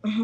Okay.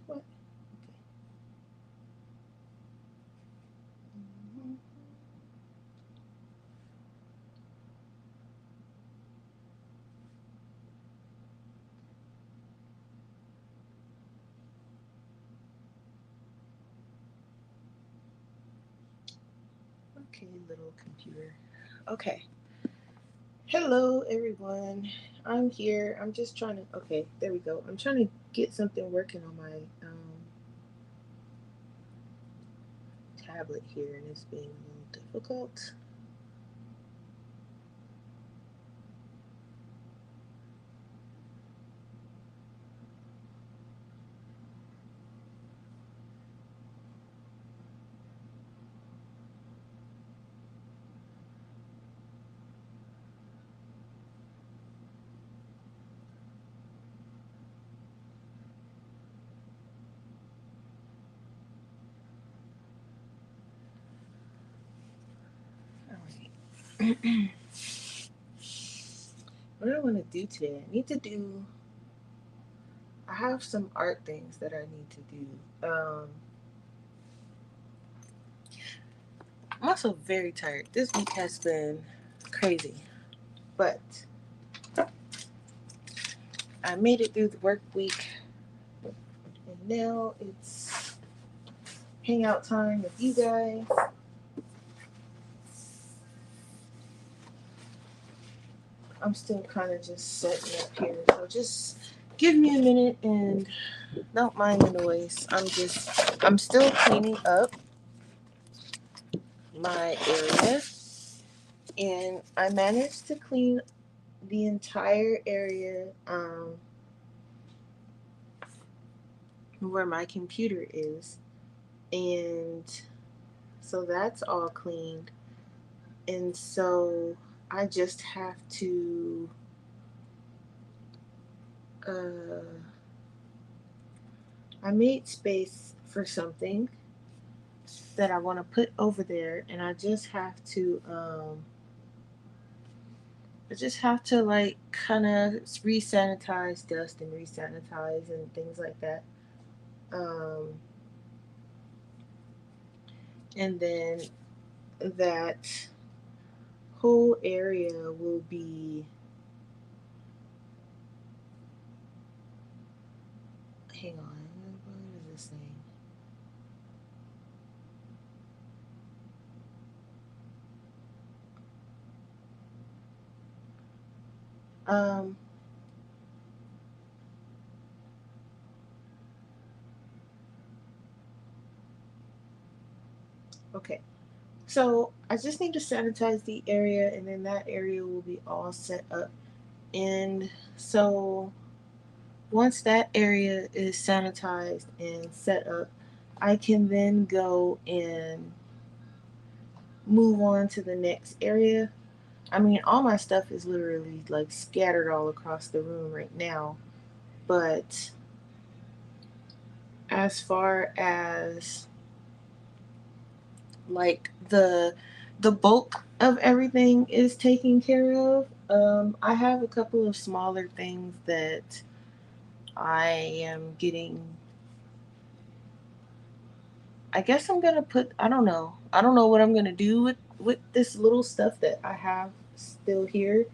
What? Okay, little computer. Okay. Hello, everyone. I'm here. I'm just trying to. Okay, there we go. I'm trying to get something working on my tablet here, and it's being a little difficult. All right. What do I want to do today? I need to do. I have some art things that I need to do. I'm also very tired. This week has been crazy, but I made it through the work week, and now it's hangout time with you guys. I'm still kind of just setting up here, so just give me a minute and don't mind the noise. I'm still cleaning up my area, and I managed to clean the entire area where my computer is, and so that's all cleaned. And so I just have to uh, I made space for something that I want to put over there, and I just have to like kind of re-sanitize dust and re-sanitize and things like that. Um, and then that whole area will be. Hang on, what is this thing? Um, okay. So I just need to sanitize the area, and then that area will be all set up. And so once that area is sanitized and set up, I can then go and move on to the next area. I mean, all my stuff is literally like scattered all across the room right now. But as far as like the bulk of everything is taken care of, I have a couple of smaller things that I am getting. I guess I'm gonna put. I don't know. I don't know what I'm gonna do with this little stuff that I have still here.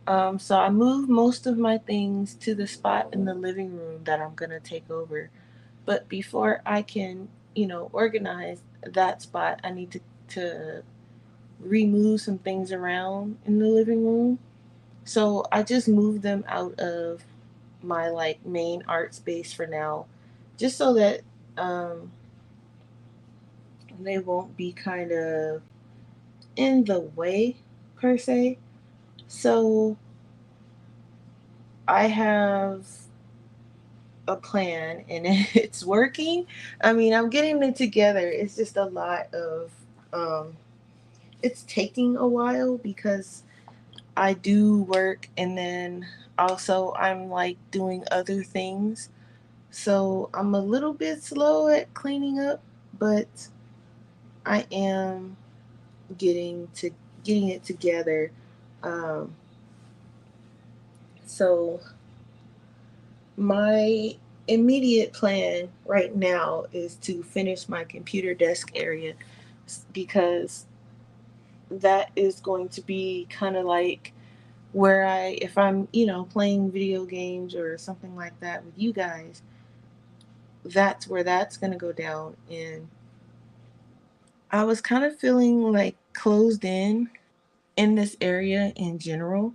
So I moved most of my things to the spot in the living room that I'm gonna take over. But before I can, organize that spot, I need to remove some things around in the living room. So I just moved them out of my like main art space for now, just so that um, they won't be kind of in the way per se. So I have a plan and it's working. I mean, I'm getting it together. It's just a lot of it's taking a while because I do work and then also I'm like doing other things. So I'm a little bit slow at cleaning up, but I am getting it together. Um, so my immediate plan right now is to finish my computer desk area because that is going to be kind of like where if I'm, playing video games or something like that with you guys, that's where that's going to go down. And I was kind of feeling like closed in this area in general.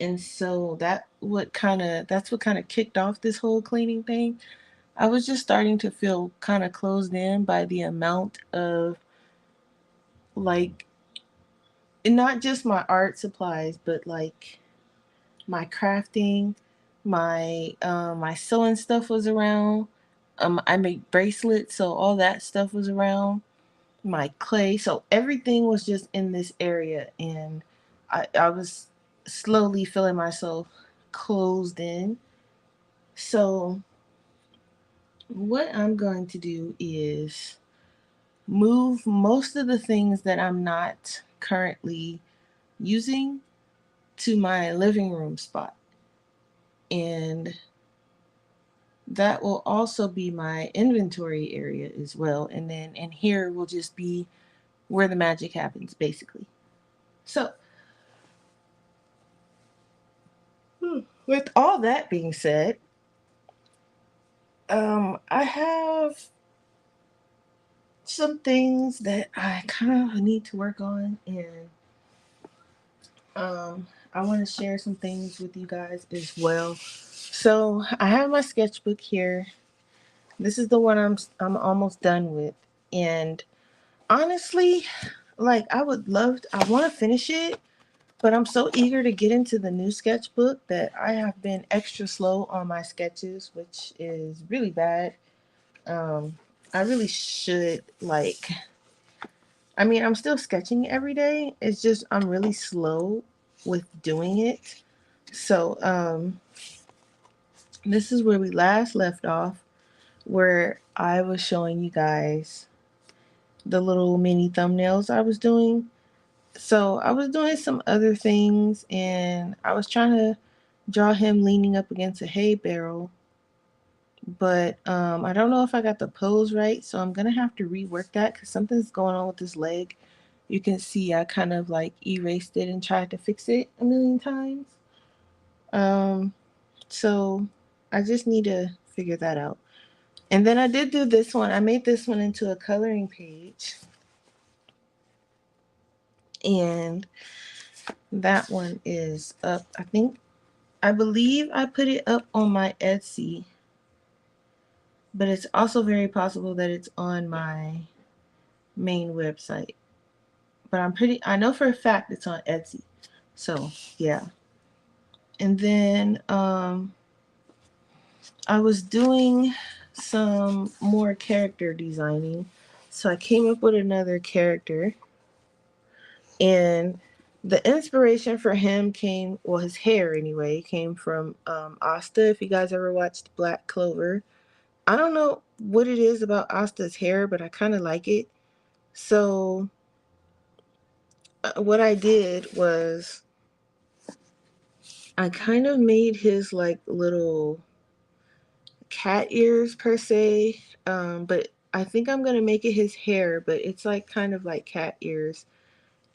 And so that's what kind of kicked off this whole cleaning thing. I was just starting to feel kind of closed in by the amount of like not just my art supplies, but like my crafting, my sewing stuff was around. I made bracelets, so all that stuff was around. My clay, so everything was just in this area, and I was slowly feeling myself closed in. So what I'm going to do is move most of the things that I'm not currently using to my living room spot. And that will also be my inventory area as well. And then in here will just be where the magic happens, basically. So, with all that being said, I have some things that I kind of need to work on, and I want to share some things with you guys as well. So I have my sketchbook here. This is the one I'm almost done with, and honestly, like I want to finish it, but I'm so eager to get into the new sketchbook that I have been extra slow on my sketches, which is really bad. Um, I really should like. I mean, I'm still sketching every day. It's just I'm really slow with doing it. So, this is where we last left off, where I was showing you guys the little mini thumbnails I was doing. So, I was doing some other things and I was trying to draw him leaning up against a hay barrel, but I don't know if I got the pose right, so I'm gonna have to rework that because something's going on with this leg. You can see I kind of like erased it and tried to fix it a million times. Um, so I just need to figure that out. And then I did do this one. I made this one into a coloring page. And that one is up. I believe I put it up on my Etsy, but it's also very possible that it's on my main website. But I know for a fact it's on Etsy. So yeah. And then I was doing some more character designing. So I came up with another character, and the inspiration for him came, well, his hair anyway, came from Asta. If you guys ever watched Black Clover, I don't know what it is about Asta's hair, but I kind of like it. So what I did was I kind of made his like little cat ears per se, but I think I'm gonna make it his hair, but it's like kind of like cat ears,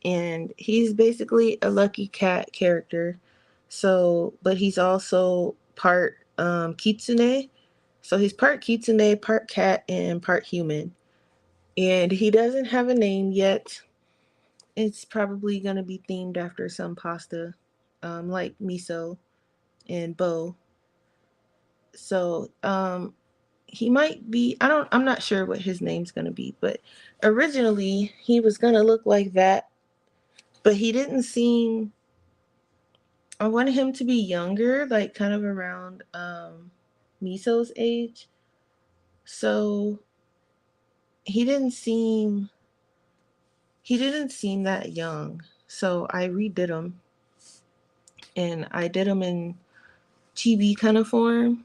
and he's basically a lucky cat character. So, but he's also part kitsune. So he's part kitsune, part cat, and part human. And he doesn't have a name yet. It's probably gonna be themed after some pasta, like miso and bo. So he might be, I'm not sure what his name's going to be, but originally he was going to look like that, but he didn't seem, I wanted him to be younger, like kind of around Miso's age. So he didn't seem he didn't seem that young. So I redid him, and I did him in chibi kind of form.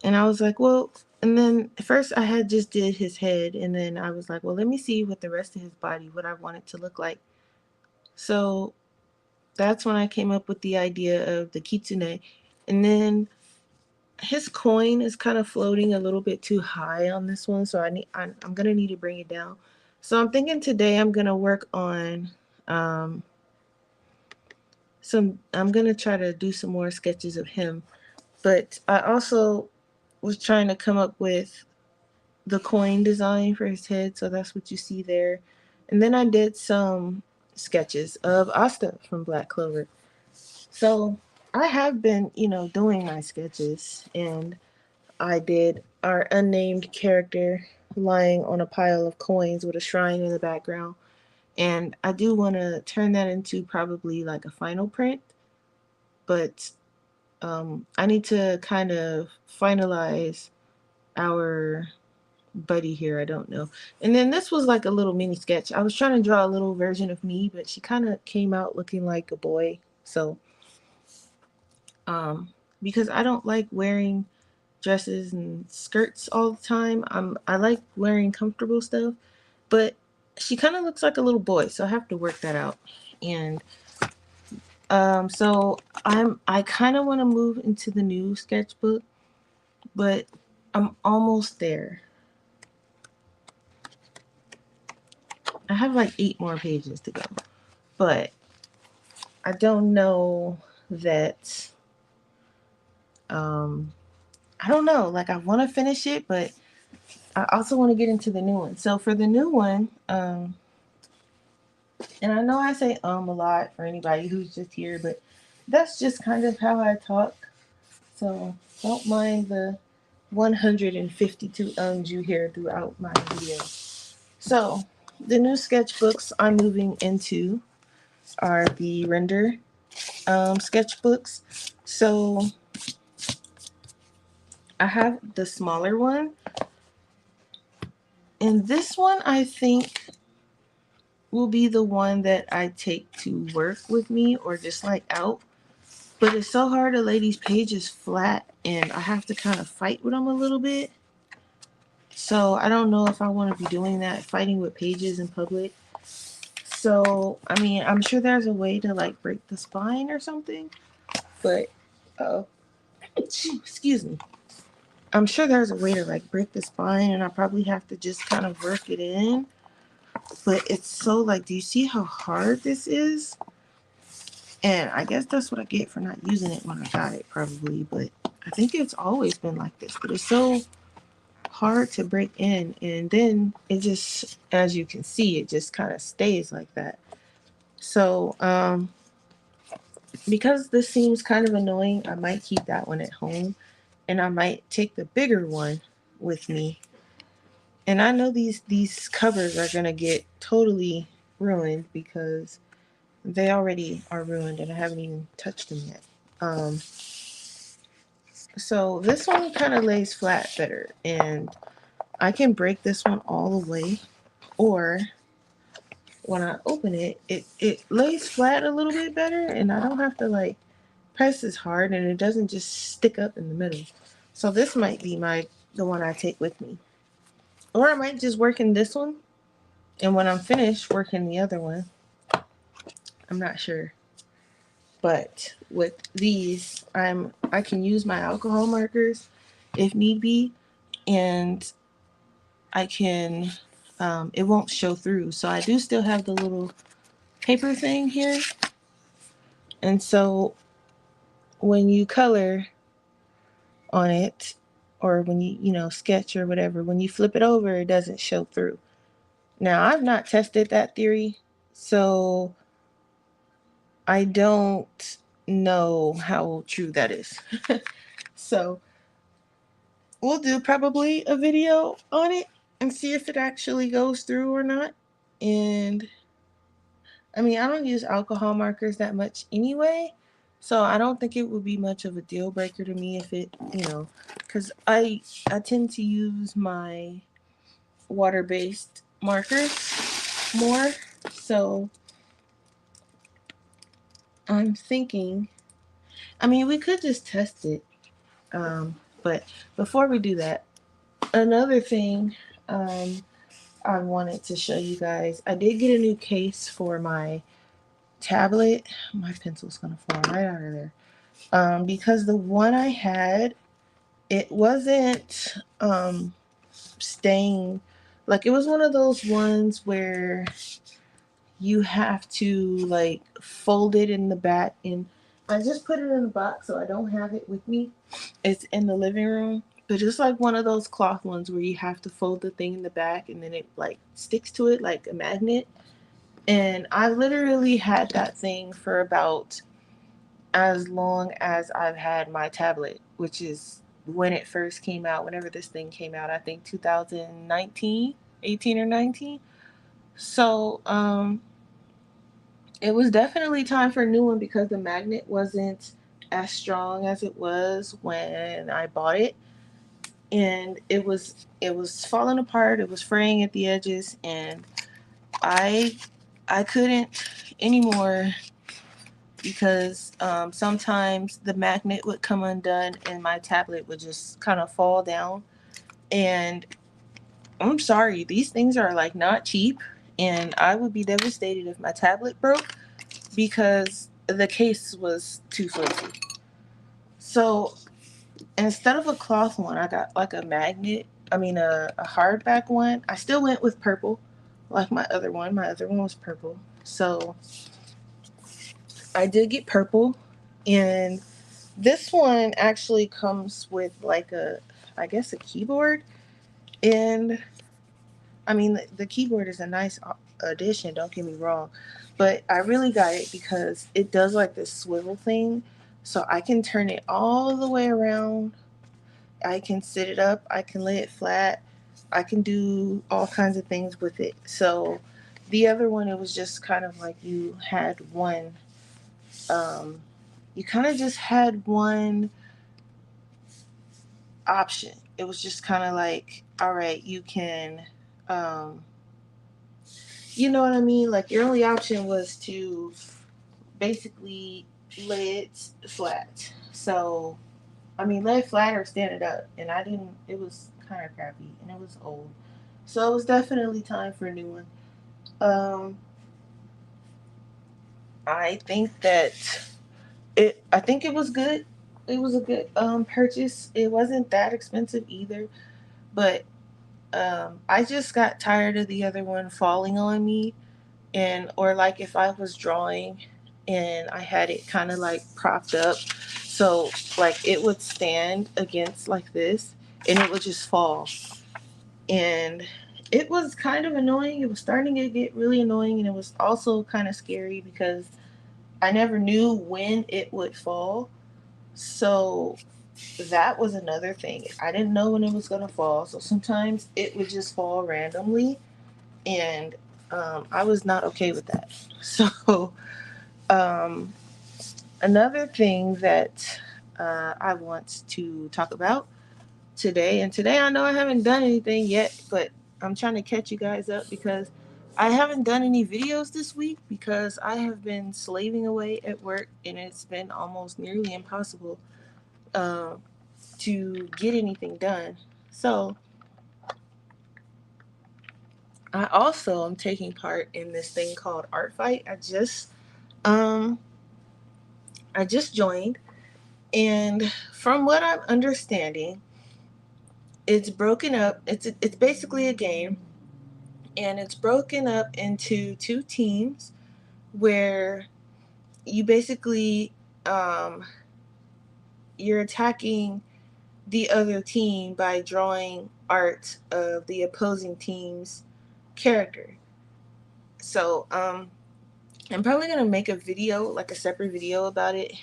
And I was like, well, and then first I had just did his head, and then I was like, well, let me see what the rest of his body, what I want it to look like. So that's when I came up with the idea of the kitsune. And then his coin is kind of floating a little bit too high on this one, so I'm gonna need to bring it down. So I'm thinking today I'm gonna work on um, I'm gonna try to do some more sketches of him. But I also was trying to come up with the coin design for his head, so that's what you see there. And then I did some sketches of Asta from Black Clover. So I have been, doing my sketches, and I did our unnamed character lying on a pile of coins with a shrine in the background. And I do want to turn that into probably like a final print, but I need to kind of finalize our buddy here. I don't know. And then this was like a little mini sketch. I was trying to draw a little version of me, but she kind of came out looking like a boy. So, because I don't like wearing dresses and skirts all the time. I like wearing comfortable stuff, but she kind of looks like a little boy, so I have to work that out. And so I kind of want to move into the new sketchbook, but I'm almost there. I have like 8 more pages to go, but I don't know that. Um, I don't know. Like I want to finish it, but I also want to get into the new one. So for the new one, and I know I say a lot for anybody who's just here, but that's just kind of how I talk. So don't mind the 152 ums you hear throughout my video. So the new sketchbooks I'm moving into are the render sketchbooks. So I have the smaller one, and this one I think will be the one that I take to work with me or just like out. But it's so hard to lay these pages flat, and I have to kind of fight with them a little bit. So I don't know if I want to be doing that, fighting with pages in public. So, I mean, I'm sure there's a way to like break the spine or something, but, oh, excuse me. I'm sure there's a way to like break the spine, and I probably have to just kind of work it in. But it's so like, do you see how hard this is? And I guess that's what I get for not using it when I got it, probably. But I think it's always been like this. But it's so hard to break in. And then it just, as you can see, it just kind of stays like that. So, because this seems kind of annoying, I might keep that one at home. And I might take the bigger one with me. And I know these covers are going to get totally ruined because They already are ruined and I haven't even touched them yet. Um, so this one kind of lays flat better, and I can break this one all the way, or when I open it, it lays flat a little bit better, and I don't have to like press as hard, and it doesn't just stick up in the middle. So this might be the one I take with me, or I might just work in this one, and when I'm finished working the other one, I'm not sure. But with these, I can use my alcohol markers if need be, and I can it won't show through. So I do still have the little paper thing here, and so when you color on it, or when you sketch or whatever, when you flip it over, it doesn't show through. Now I've not tested that theory, so I don't know how true that is. So we'll do probably a video on it and see if it actually goes through or not. And I mean, I don't use alcohol markers that much anyway, so I don't think it would be much of a deal breaker to me if it, because I tend to use my water-based markers more. So I'm thinking, I mean, we could just test it, but before we do that, another thing I wanted to show you guys. I did get a new case for my tablet. My pencil's gonna fall right out of there. Because the one I had, it wasn't staying, like it was one of those ones where you have to like fold it in the back, and I just put it in a box so I don't have it with me. It's in the living room, but just like one of those cloth ones where you have to fold the thing in the back and then it like sticks to it like a magnet. And I literally had that thing for about as long as I've had my tablet, which is when it first came out, whenever this thing came out, I think 2019, 18 or 19. So, it was definitely time for a new one because the magnet wasn't as strong as it was when I bought it, and it was falling apart. It was fraying at the edges, and I I couldn't anymore because sometimes the magnet would come undone and my tablet would just kind of fall down. And I'm sorry, these things are like not cheap, and I would be devastated if my tablet broke because the case was too flimsy. So instead of a cloth one, I got like a magnet. I mean, a hardback one. I still went with purple, like my other one. My other one was purple. So I did get purple, and this one actually comes with like I guess, a keyboard. And I mean, the keyboard is a nice addition, don't get me wrong. But I really got it because it does like this swivel thing. So I can turn it all the way around. I can sit it up. I can lay it flat. I can do all kinds of things with it. So the other one, it was just kind of like um, you kind of just had one option. It was just kind of like, all right, you can, um, you know what I mean? Like your only option was to basically lay it flat. So, I mean, lay it flat or stand it up. And I didn't, it was kind of crappy and it was old. So it was definitely time for a new one. Um, I think that I think it was good. It was a good purchase. It wasn't that expensive either, but I just got tired of the other one falling on me, and or like if I was drawing and I had it kind of like propped up, so like it would stand against like this and it would just fall, and it was kind of annoying. It was starting to get really annoying, and it was also kind of scary because I never knew when it would fall. So that was another thing. I didn't know when it was going to fall, so sometimes it would just fall randomly, and I was not okay with that. So Um, Another thing that I want to talk about today, and today I know I haven't done anything yet, but I'm trying to catch you guys up because I haven't done any videos this week because I have been slaving away at work and it's been almost nearly impossible uh, to get anything done. So I also am taking part in this thing called Art Fight. Um I just joined, and from what I'm understanding, it's broken up. It's basically a game, and it's broken up into two teams where you basically um, you're attacking the other team by drawing art of the opposing team's character. So I'm probably gonna make a video, like a separate video about it,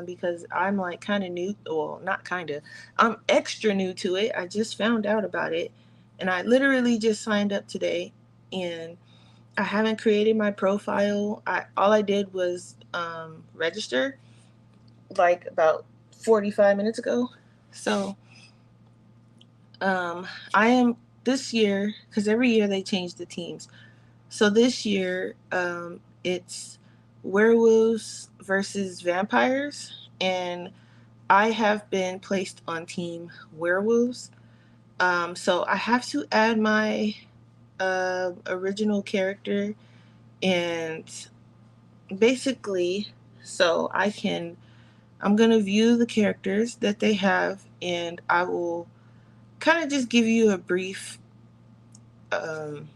because I'm like kind of new. Well, not kind of. I'm extra new to it. I just found out about it, and I literally just signed up today, and I haven't created my profile. I all I did was register like about 45 minutes ago. So I am this year, because every year they change the teams. So this year, it's werewolves versus vampires, and I have been placed on team werewolves. So I have to add my original character, and basically, so I'm gonna view the characters that they have, and I will kind of just give you um,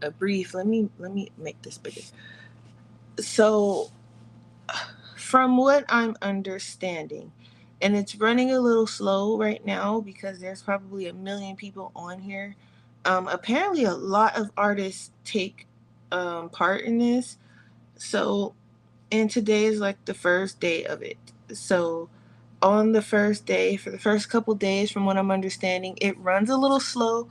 a brief. Let me make this bigger. So from what I'm understanding, and it's running a little slow right now because there's probably a million people on here. Apparently, a lot of artists take part in this. So, and today is like the first day of it. So, on the first day, for the first couple days, from what I'm understanding, it runs a little slow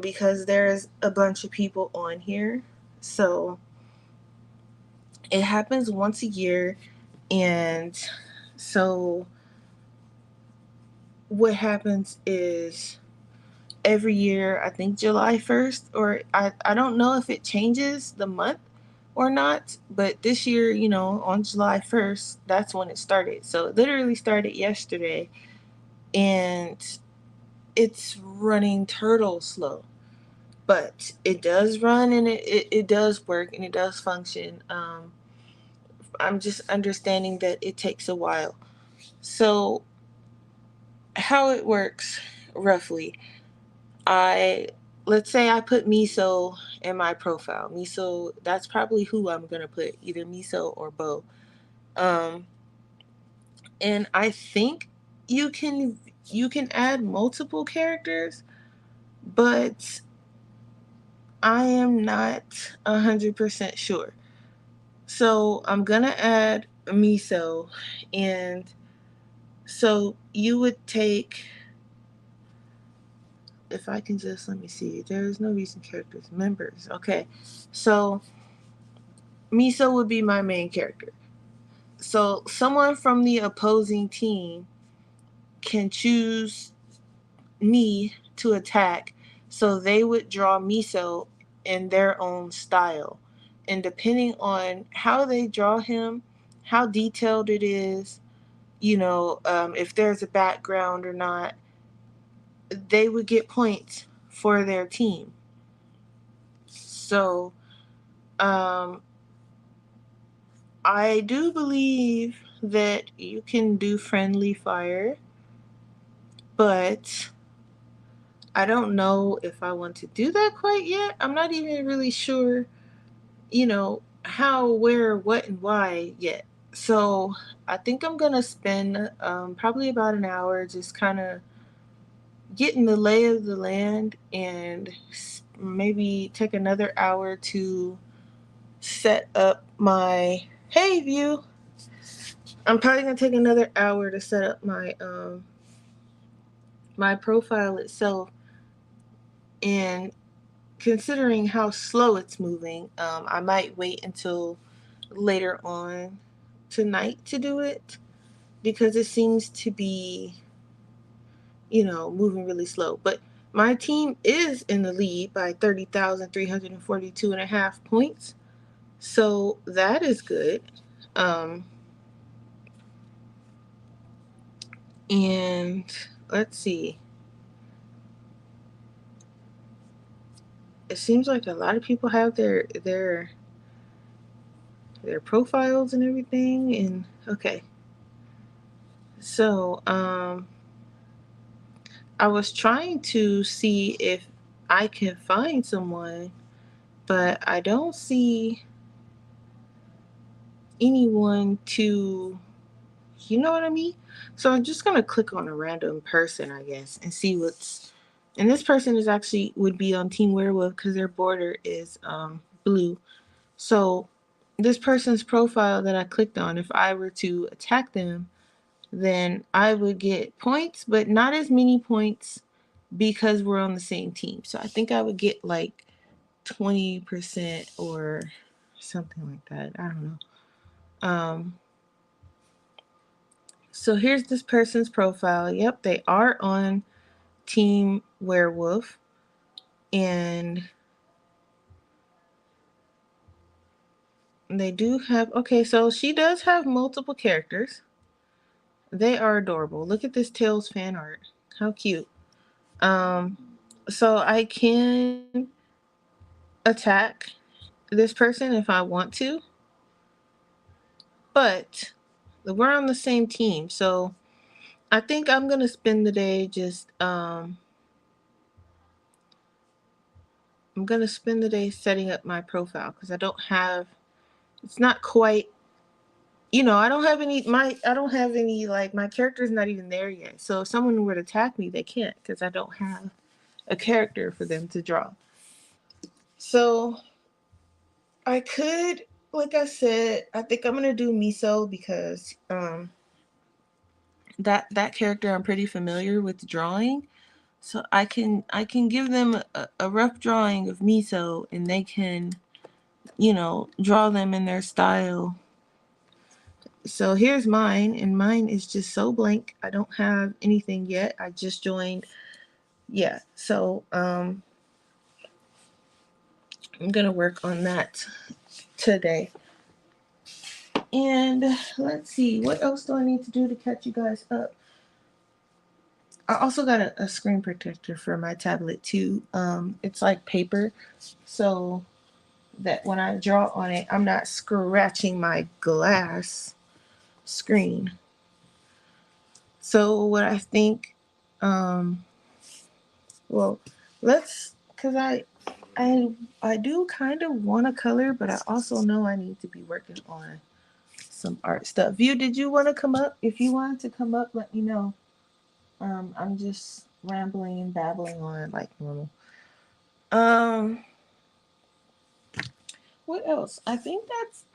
because there's a bunch of people on here. So, it happens once a year, and so what happens is every year, I think July 1st, or I don't know if it changes the month or not, but this year, on July 1st, that's when it started. So it literally started yesterday, and it's running turtle slow. But it does run, and it does work, and it does function. I'm just understanding that it takes a while. So, how it works roughly, I let's say I put Miso in my profile. Miso, that's probably who I'm gonna put, either Miso or Bo. Um, and I think you can add multiple characters, but I am not 100% sure. So I'm gonna add Miso, and so you would take, if I can just let me see. There is no recent characters members. Okay, so Miso would be my main character. So someone from the opposing team can choose me to attack. So they would draw Miso in their own style. And depending on how they draw him, how detailed it is, if there's a background or not, they would get points for their team. So um, I do believe that you can do friendly fire, but I don't know if I want to do that quite yet. I'm not even really sure, how, where, what, and why yet. So I think I'm going to spend probably about an hour just kind of getting the lay of the land, and maybe take another hour to set up my hey view. I'm probably gonna take another hour to set up my profile itself, and considering how slow it's moving, I might wait until later on tonight to do it because it seems to be, moving really slow. But my team is in the lead by 30,342.5 points. So that is good. Um, and let's see. It seems like a lot of people have their profiles and everything. And okay. So, I was trying to see if I can find someone, but I don't see anyone to, you know what I mean? So I'm just going to click on a random person, I guess, and see what's. And this person is actually would be on Team Werewolf because their border is blue. So this person's profile that I clicked on, if I were to attack them, then I would get points, but not as many points because we're on the same team. So I think I would get like 20% or something like that. I don't know. So here's this person's profile. Yep, they are on Team Werewolf. And they do have, okay, so she does have multiple characters. They are adorable. Look at this Tails fan art. How cute. Um, so I can attack this person if I want to, but we're on the same team. So I think I'm gonna spend the day just I'm gonna spend the day setting up my profile because I don't have it's not quite I don't have any like my character's not even there yet. So if someone were to attack me, they can't because I don't have a character for them to draw. So I could, like I said, I think I'm gonna do Miso because that character I'm pretty familiar with drawing. So I can give them a rough drawing of Miso and they can, draw them in their style. So here's mine, and mine is just so blank. I don't have anything yet. I just joined. Yeah. So I'm gonna work on that today. And let's see, what else do I need to do to catch you guys up? I also got a screen protector for my tablet too. It's like paper, so that when I draw on it, I'm not scratching my glass screen. So what I think, um, well, cause I do kind of want to color, but I also know I need to be working on some art stuff. View, did you want to come up? If you wanted to come up, let me know. I'm just rambling and babbling on like normal. Um, what else? I think that's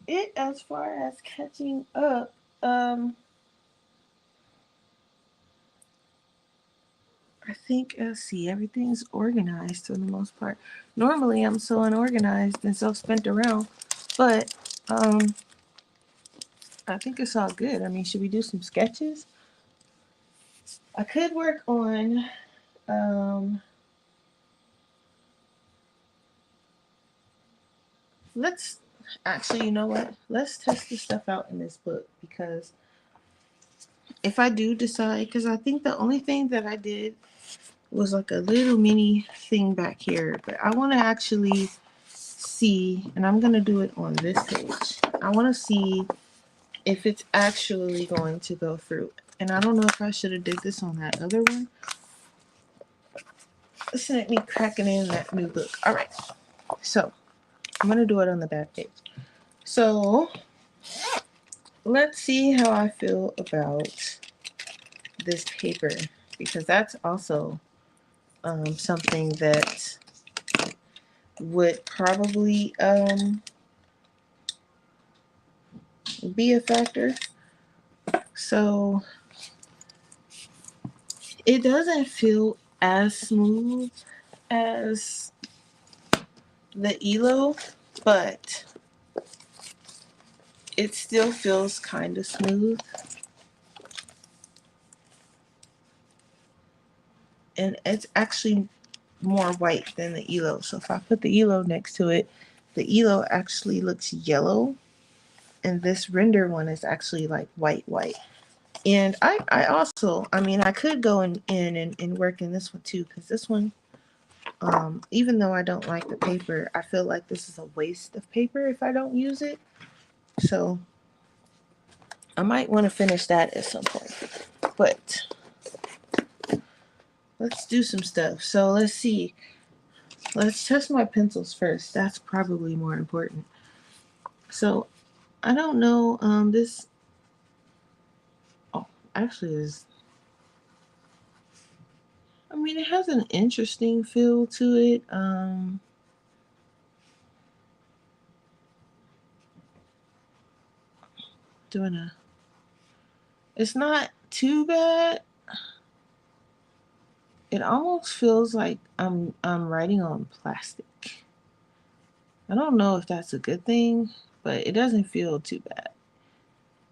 it as far as catching up. Um, I think, let's see, everything's organized for the most part. Normally, I'm so unorganized and so spent around, but I think it's all good. I mean, should we do some sketches? I could work on, um, let's actually, you know what? Let's test the stuff out in this book because if I do decide, because I think the only thing that I did was like a little mini thing back here, but I want to actually see, and I'm going to do it on this page. I want to see if it's actually going to go through. And I don't know if I should have did this on that other one. Listen at me cracking in that new book. All right. So I'm going to do it on the back page. So let's see how I feel about this paper because that's also something that would probably be a factor. So it doesn't feel as smooth as the ELO, but it still feels kind of smooth. And it's actually more white than the ELO. So if I put the ELO next to it, the ELO actually looks yellow, and this render one is actually like white. And I also, I mean, I could go in and work in this one too, because this one, even though I don't like the paper, I feel like this is a waste of paper if I don't use it. So I might want to finish that at some point. But let's do some stuff. So let's see. Let's test my pencils first. That's probably more important. So I don't know. This, oh, actually is. I mean, it has an interesting feel to it. Doing a. It's not too bad. It almost feels like I'm writing on plastic. I don't know if that's a good thing, but it doesn't feel too bad.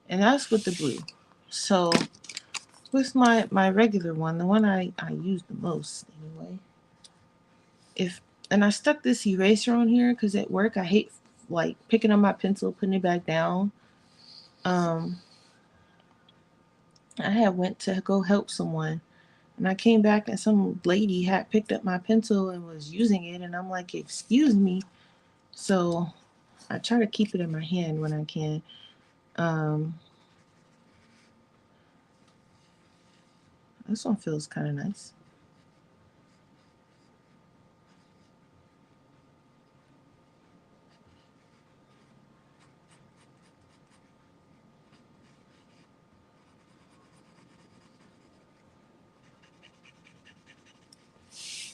And that's with the blue. So with my regular one, the one I use the most anyway. If and I stuck this eraser on here because at work I hate like picking up my pencil, putting it back down. Um, I had went to go help someone, and I came back and some lady had picked up my pencil and was using it, and I'm like, "Excuse me." So I try to keep it in my hand when I can. Um, this one feels kind of nice.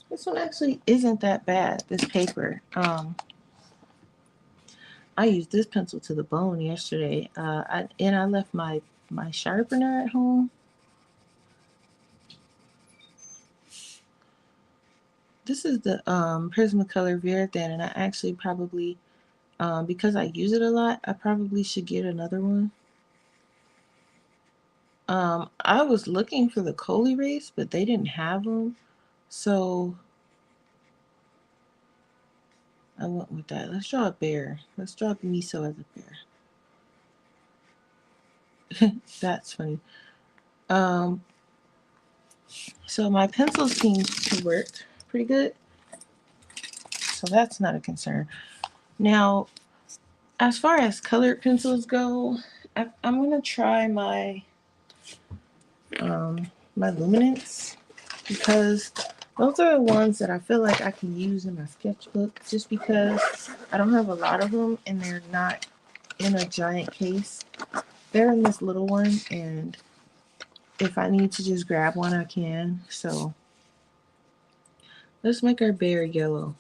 This one actually isn't that bad. This paper. I used this pencil to the bone yesterday. I left my sharpener at home. This is the Prismacolor Verithin, and I actually probably because I use it a lot, I probably should get another one. I was looking for the Coley race, but they didn't have them, so I went with that. Let's draw a bear. Let's draw Miso as a bear. That's funny. Um, so my pencil seems to work pretty good, so that's not a concern. Now, as far as colored pencils go, I'm gonna try my luminance because those are the ones that I feel like I can use in my sketchbook just because I don't have a lot of them and they're not in a giant case. They're in this little one, and if I need to just grab one, I can. So let's make our bear yellow.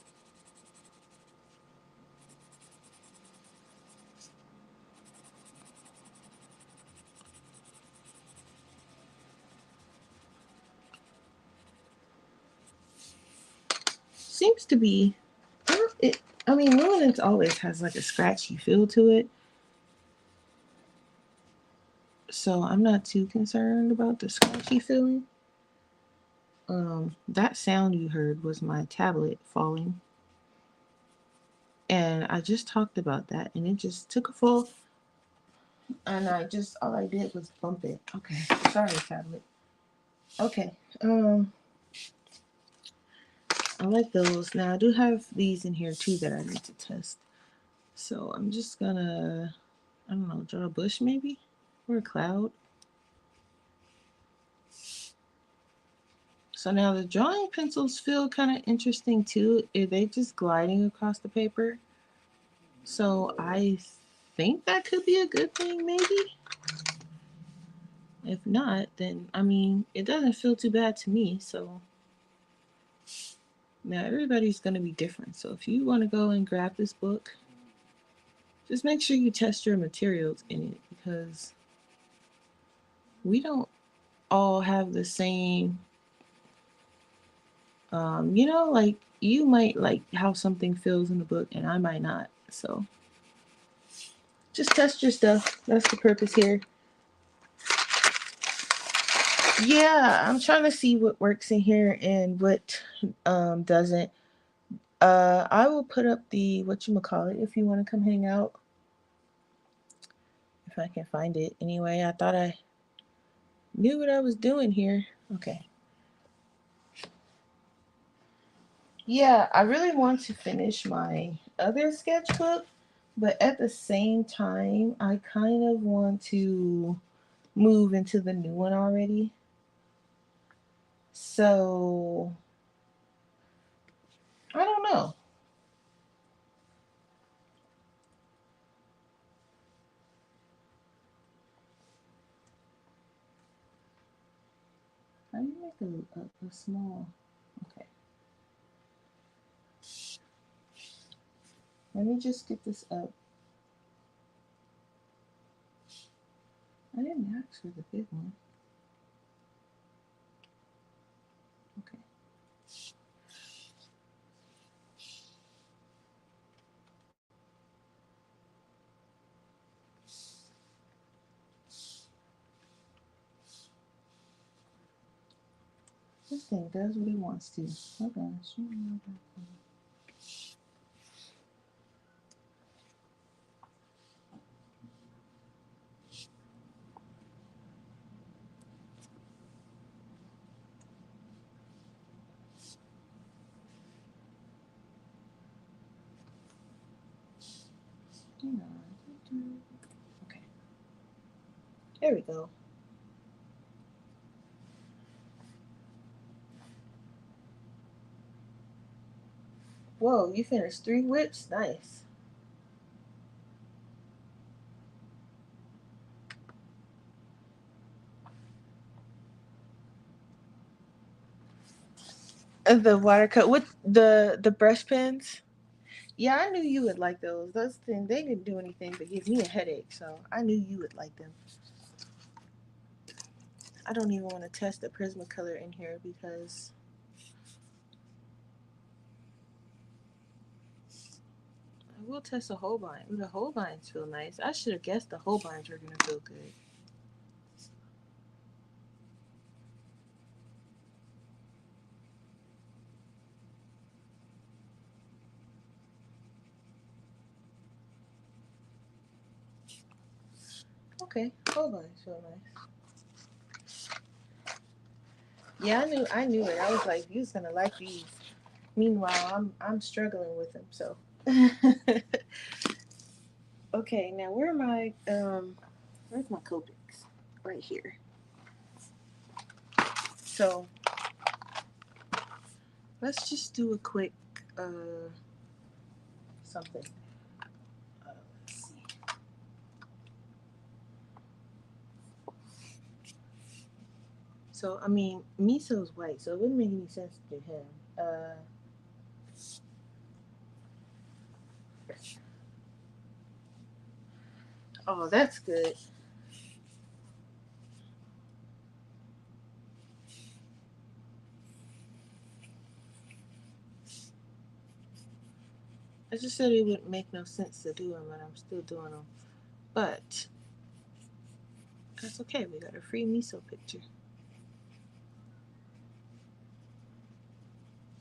Seems to be, it, I mean, luminance always has like a scratchy feel to it. So I'm not too concerned about the scratchy feeling. That sound you heard was my tablet falling. And I just talked about that and it just took a fall and all I did was bump it. Okay. Sorry, tablet. Okay. I like those. Now I do have these in here too that I need to test. So I'm just gonna, I don't know, draw a bush maybe? Or a cloud. So now the drawing pencils feel kind of interesting too. Are they just gliding across the paper? So I think that could be a good thing, maybe. If not, then I mean, it doesn't feel too bad to me. So now everybody's going to be different. So if you want to go and grab this book, just make sure you test your materials in it because we don't all have the same, like you might like how something feels in the book and I might not. So just test your stuff. That's the purpose here. Yeah, I'm trying to see what works in here and what doesn't. I will put up the whatchamacallit if you want to come hang out. If I can find it. Anyway, I thought I knew what I was doing here. Okay. Yeah, I really want to finish my other sketchbook, but at the same time, I kind of want to move into the new one already. So, I don't know. How do you make a small? Okay. Let me just get this up. I didn't ask for the big one. Okay. This thing does what it wants to. Hold on. Okay. There we go. Whoa, you finished 3 whips? Nice. The watercolor with the brush pens. Yeah, I knew you would like those. Those things they didn't do anything but give me a headache, so I knew you would like them. I don't even want to test the Prismacolor in here because I will test a Holbein. Ooh, the Holbeins feel nice. I should have guessed the Holbeins were gonna feel good. Okay, Holbeins feel nice. Yeah, I knew it. I was like, you was gonna like these. Meanwhile, I'm struggling with them. So, okay, now where am I? Where's my Copics? Right here. So let's just do a quick something. Let's see. So I mean, Miso's white, so it wouldn't make any sense to do him. Oh, that's good. I just said it wouldn't make no sense to do them, and I'm still doing them. But that's okay. We got a free Miso picture.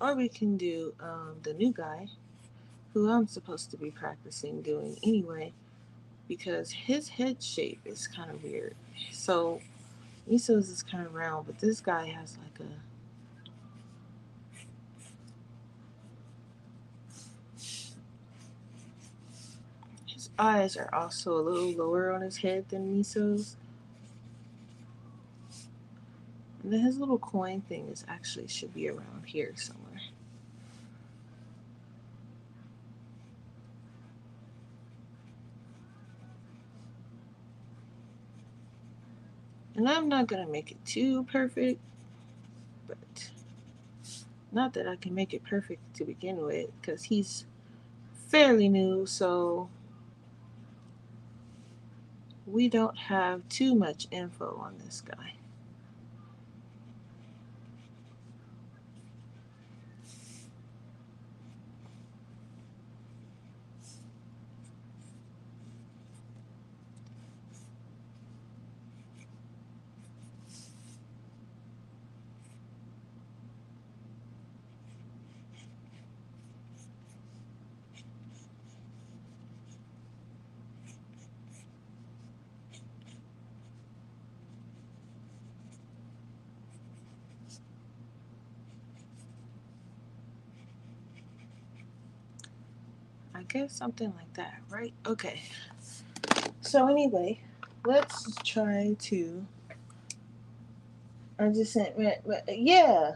Or we can do the new guy, who I'm supposed to be practicing doing anyway, because his head shape is kind of weird. So Miso's is kind of round, but this guy has like a. His eyes are also a little lower on his head than Miso's. And then his little coin thing is actually should be around here somewhere. And I'm not gonna make it too perfect, but not that I can make it perfect to begin with, because he's fairly new, so we don't have too much info on this guy. I guess something like that, right? Okay. So anyway, let's try to. I just sent, yeah,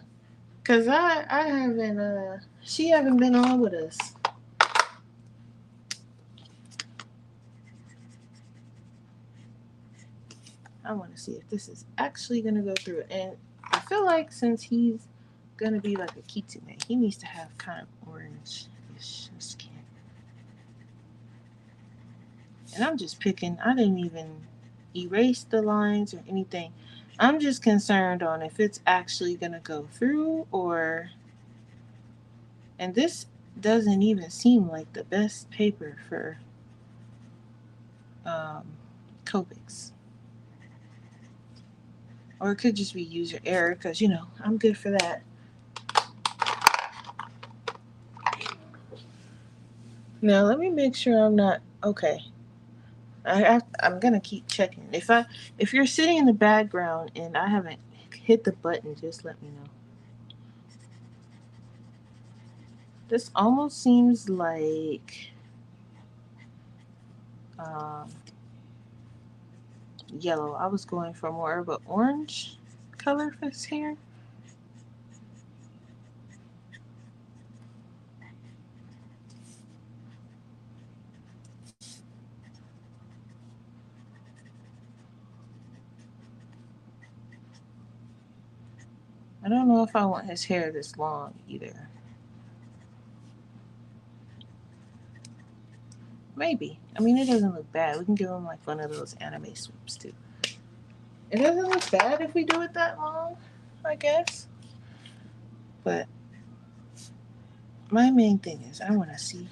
cause I haven't she haven't been on with us. I want to see if this is actually gonna go through, and I feel like since he's gonna be like a kitsune, he needs to have kind of orange-ish skin. And I'm just picking. I didn't even erase the lines or anything. I'm just concerned on if it's actually gonna go through or. And this doesn't even seem like the best paper for um, Copics. Or it could just be user error because, I'm good for that. Now, let me make sure I'm not. Okay. I'm going to keep checking. If you're sitting in the background and I haven't hit the button, just let me know. This almost seems like um, yellow. I was going for more of an orange color for his hair. I don't know if I want his hair this long either. Maybe. I mean, it doesn't look bad. We can give him like one of those anime sweeps too. It doesn't look bad if we do it that long, I guess. But my main thing is I want to see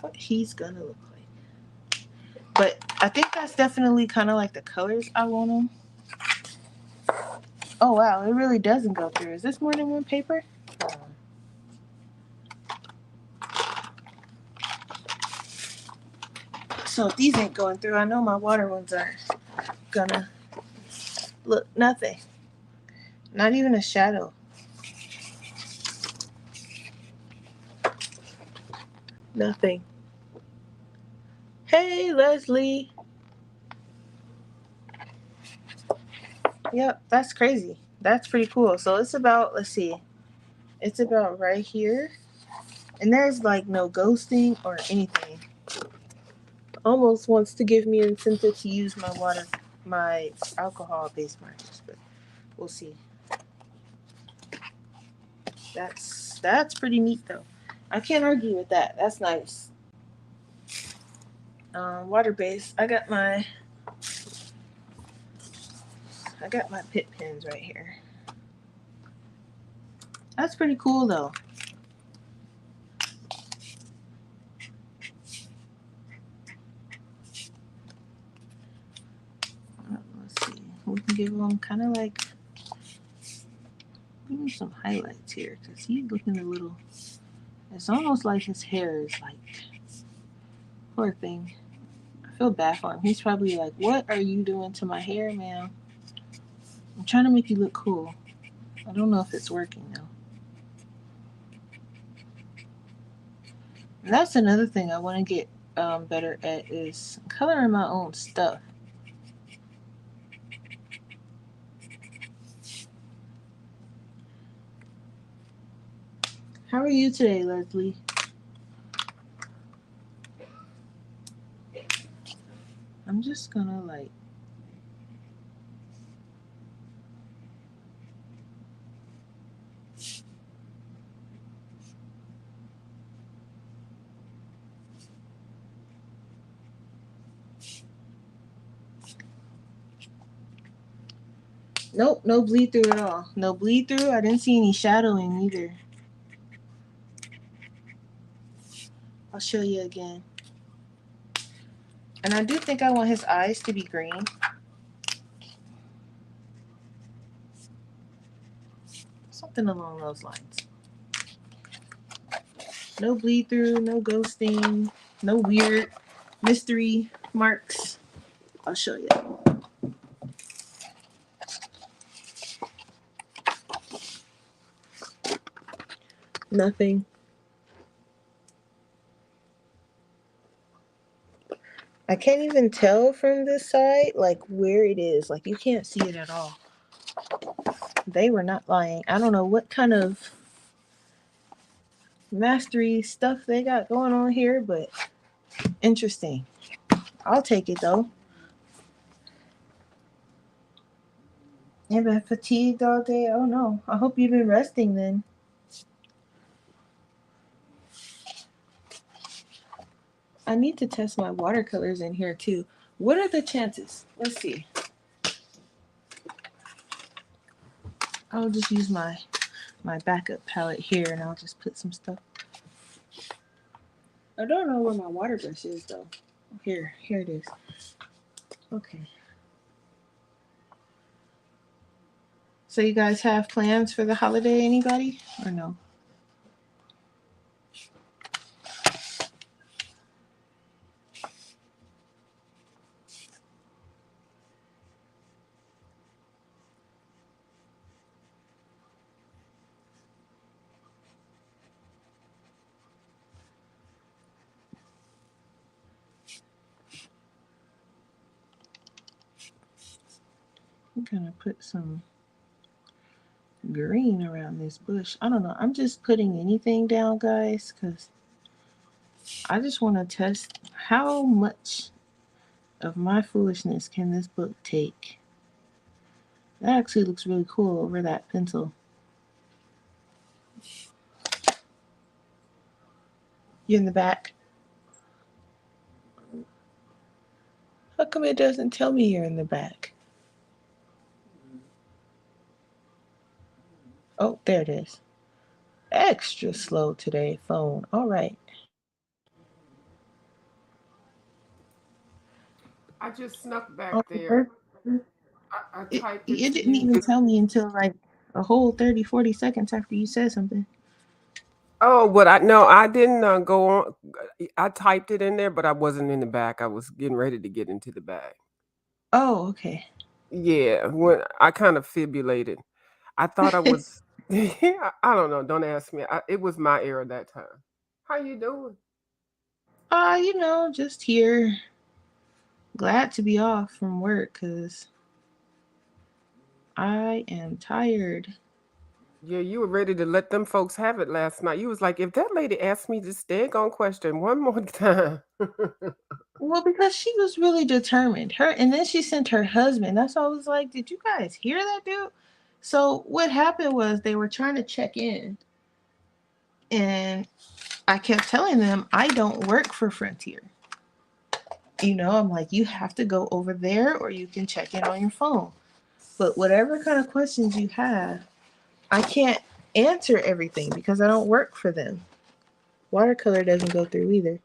what he's gonna look like. But I think that's definitely kind of like the colors I want him. Oh wow, it really doesn't go through. Is this more than one paper? So if these ain't going through, I know my water ones are gonna look nothing. Not even a shadow. Nothing. Hey Leslie. Yep, that's crazy. That's pretty cool. So it's about, let's see, it's about right here. And there's like no ghosting or anything. Almost wants to give me an incentive to use my alcohol based markers, but we'll see. That's pretty neat though. I can't argue with that. That's nice. Water based. I got my pit pens right here. That's pretty cool though. Let's see. We can give them kind of like give him some highlights here because he's looking a little. It's almost like his hair is like poor thing. I feel bad for him. He's probably like, "What are you doing to my hair, ma'am? I'm trying to make you look cool." I don't know if it's working though. And that's another thing I want to get better at is coloring my own stuff. How are you today, Leslie? I'm just gonna like. Nope, no bleed through at all. No bleed through. I didn't see any shadowing either. I'll show you again. And I do think I want his eyes to be green. Something along those lines. No bleed through, no ghosting, no weird mystery marks. I'll show you. Nothing. I can't even tell from this side like where it is. Like you can't see it at all. They were not lying. I don't know what kind of mastery stuff they got going on here, but interesting. I'll take it though. You've been fatigued all day. Oh no. I hope you've been resting then. I need to test my watercolors in here too. What are the chances? Let's see. I'll just use my backup palette here and I'll just put some stuff. I don't know where my water brush is though. Here it is. Okay. So you guys have plans for the holiday, anybody? Or no? I'm gonna put some green around this bush. I don't know. I'm just putting anything down, guys, because I just want to test how much of my foolishness can this book take. That actually looks really cool over that pencil. You in the back? How come it doesn't tell me you're in the back? Oh, there it is. Extra slow today, phone. All right. I just snuck Oh, back the there. bird. I It, typed it it to didn't you. even tell me until like a whole 30, 40 seconds after you said something. Oh, but I no, I didn't go on. I typed it in there, but I wasn't in the back. I was getting ready to get into the back. Oh, okay. Yeah, when I kind of fibulated, I thought I was. I don't know. Don't ask me. It was my error that time. How you doing? Just here. Glad to be off from work because I am tired. Yeah, you were ready to let them folks have it last night. You was like, if that lady asked me this daggone question one more time. Well, because she was really determined. Her and then she sent her husband. That's why I was like, did you guys hear that dude? So what happened was they were trying to check in and I kept telling them I don't work for Frontier. I'm like, you have to go over there or you can check in on your phone. But whatever kind of questions you have, I can't answer everything because I don't work for them. Watercolor doesn't go through either.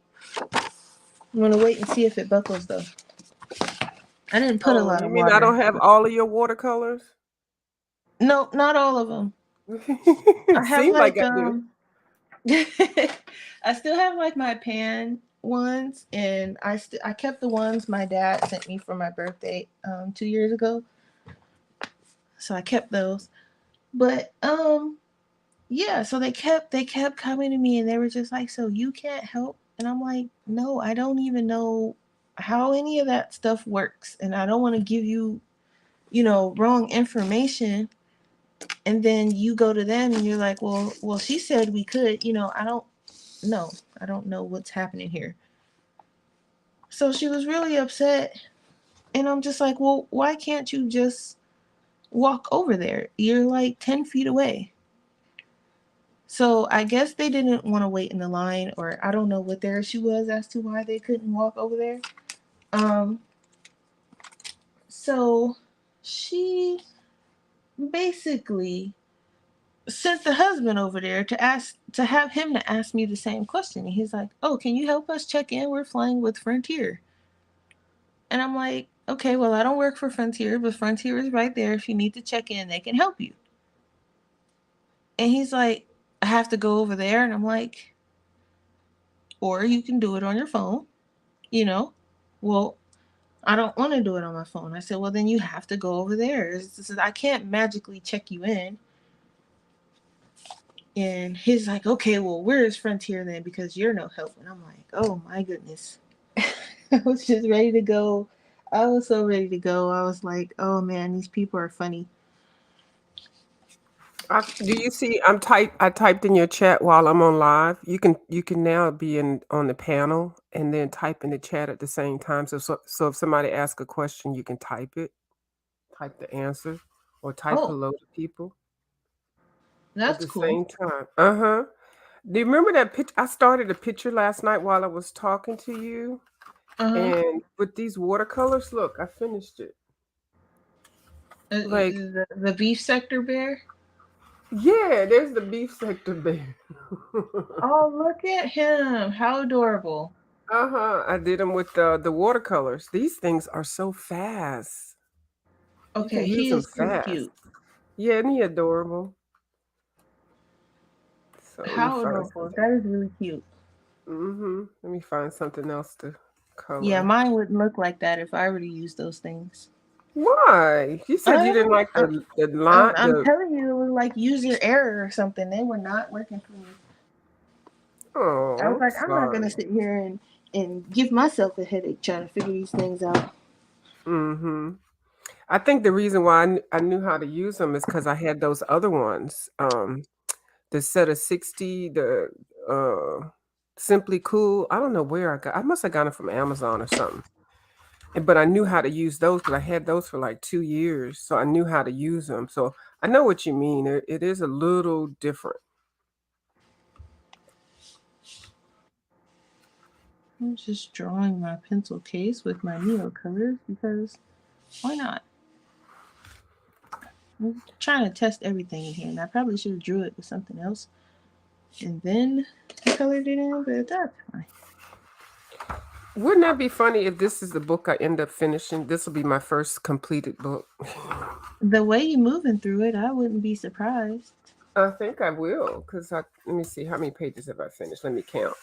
I'm gonna wait and see if it buckles though. I didn't put a Oh, lot you of mean I water. don't have all of your watercolors? No, not all of them. I have Seemed like like I do. I still have like my pan ones, and I kept the ones my dad sent me for my birthday 2 years ago. So I kept those. But yeah, so they kept coming to me and they were just like, so you can't help, and I'm like, no, I don't even know how any of that stuff works, and I don't want to give you wrong information, and then you go to them and you're like, well, she said we could. I don't know. I don't know what's happening here. So she was really upset, and I'm just like, well, why can't you just walk over there? You're like 10 feet away. So I guess they didn't want to wait in the line, or I don't know what their issue was as to why they couldn't walk over there. Um, so she basically sent the husband over there to have him to ask me the same question. And he's like, "Oh, can you help us check in? We're flying with Frontier." And I'm like, "Okay, well, I don't work for Frontier, but Frontier is right there. If you need to check in, they can help you." And he's like, "I have to go over there." And I'm like, "Or you can do it on your phone, you know?" Well, I don't want to do it on my phone. I said, "Well, then you have to go over there. I can't magically check you in." And he's like, "Okay, well, where is Frontier then? Because you're no help." And I'm like, "Oh my goodness." I was just ready to go. I was so ready to go. I was like, oh man, these people are funny. Do you see I typed in your chat while I'm on live. You can now be in on the panel and then type in the chat at the same time. So if somebody asks a question, you can type the answer or type Oh, hello to people at that's the cool. same time. Uh-huh. Do you remember that pitch? I started a picture last night while I was talking to you. Uh huh. And with these watercolors, look, I finished it. Like, The beef sector bear. yeah, there's the beef sector bear. Oh, look at him! How adorable. Uh-huh. I did them with the watercolors. These things are so fast. You can Okay, use he them is too fast. cute. Yeah, isn't he adorable? So let me How find adorable. That is really cute. let me find something else to Yeah, color. mine wouldn't look like that if I were to use those things. Why? You said you didn't Uh, like I'm, the I'm, line I'm the telling you, it was like user error or something. They were not working for me. I was oh, I'm like, I'm not gonna sorry. sit here and give myself a headache trying to figure these things out. Mm-hmm. I think the reason why I knew how to use them is because I had those other ones. The set of 60, the Simply Cool. I don't know where I must have got it from Amazon or something. But I knew how to use those because I had those for like 2 years. So I knew how to use them. So I know what you mean. It is a little different. I'm just drawing my pencil case with my Neo colors because why not? I'm trying to test everything in here, and I probably should have drew it with something else and then colored it in, but that's fine. Wouldn't that be funny if this is the book I end up finishing? This will be my first completed book. The way you moving through it, I wouldn't be surprised. I think I will because let me see how many pages have I finished. Let me count.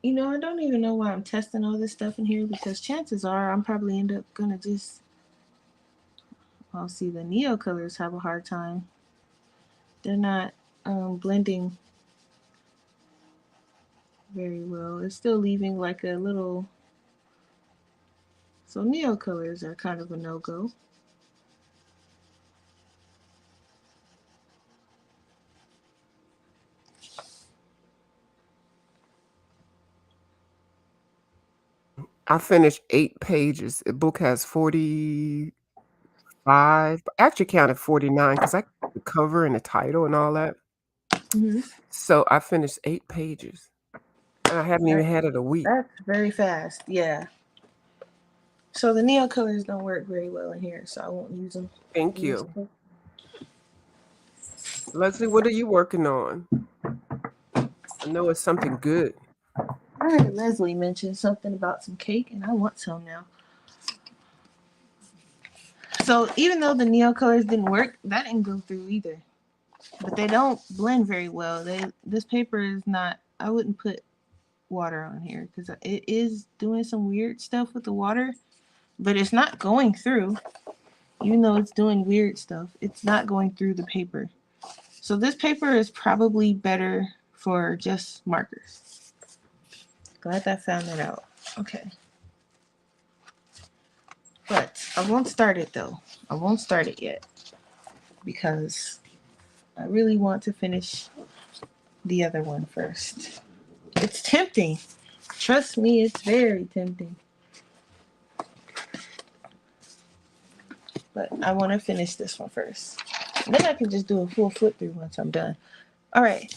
I don't even know why I'm testing all this stuff in here because chances are I'm probably end up gonna just. I'll see the Neo colors have a hard time. They're not blending very well. It's still leaving like a little. So Neo colors are kind of a no go. I finished 8 pages. The book has 45. I actually counted 49 because I the cover and the title and all that. Hmm. So I finished 8 pages. And I haven't even That, had it a week. that's very fast. Yeah. So the Neo colors don't work very well in here, so I won't use them Thank in this you. book. Leslie, what are you working on? I know it's something good. I heard Leslie mention something about some cake, and I want some now. So even though the Neo colors didn't work, that didn't go through either. But they don't blend very well. This paper is not. I wouldn't put water on here because it is doing some weird stuff with the water, but it's not going through. Even though it's doing weird stuff, it's not going through the paper. So this paper is probably better for just markers. Glad I found that out. Okay. But I won't start it though. I won't start it yet because I really want to finish the other one first. It's tempting. Trust me, it's very tempting. But I want to finish this one first. Then I can just do a full flip through once I'm done. All right.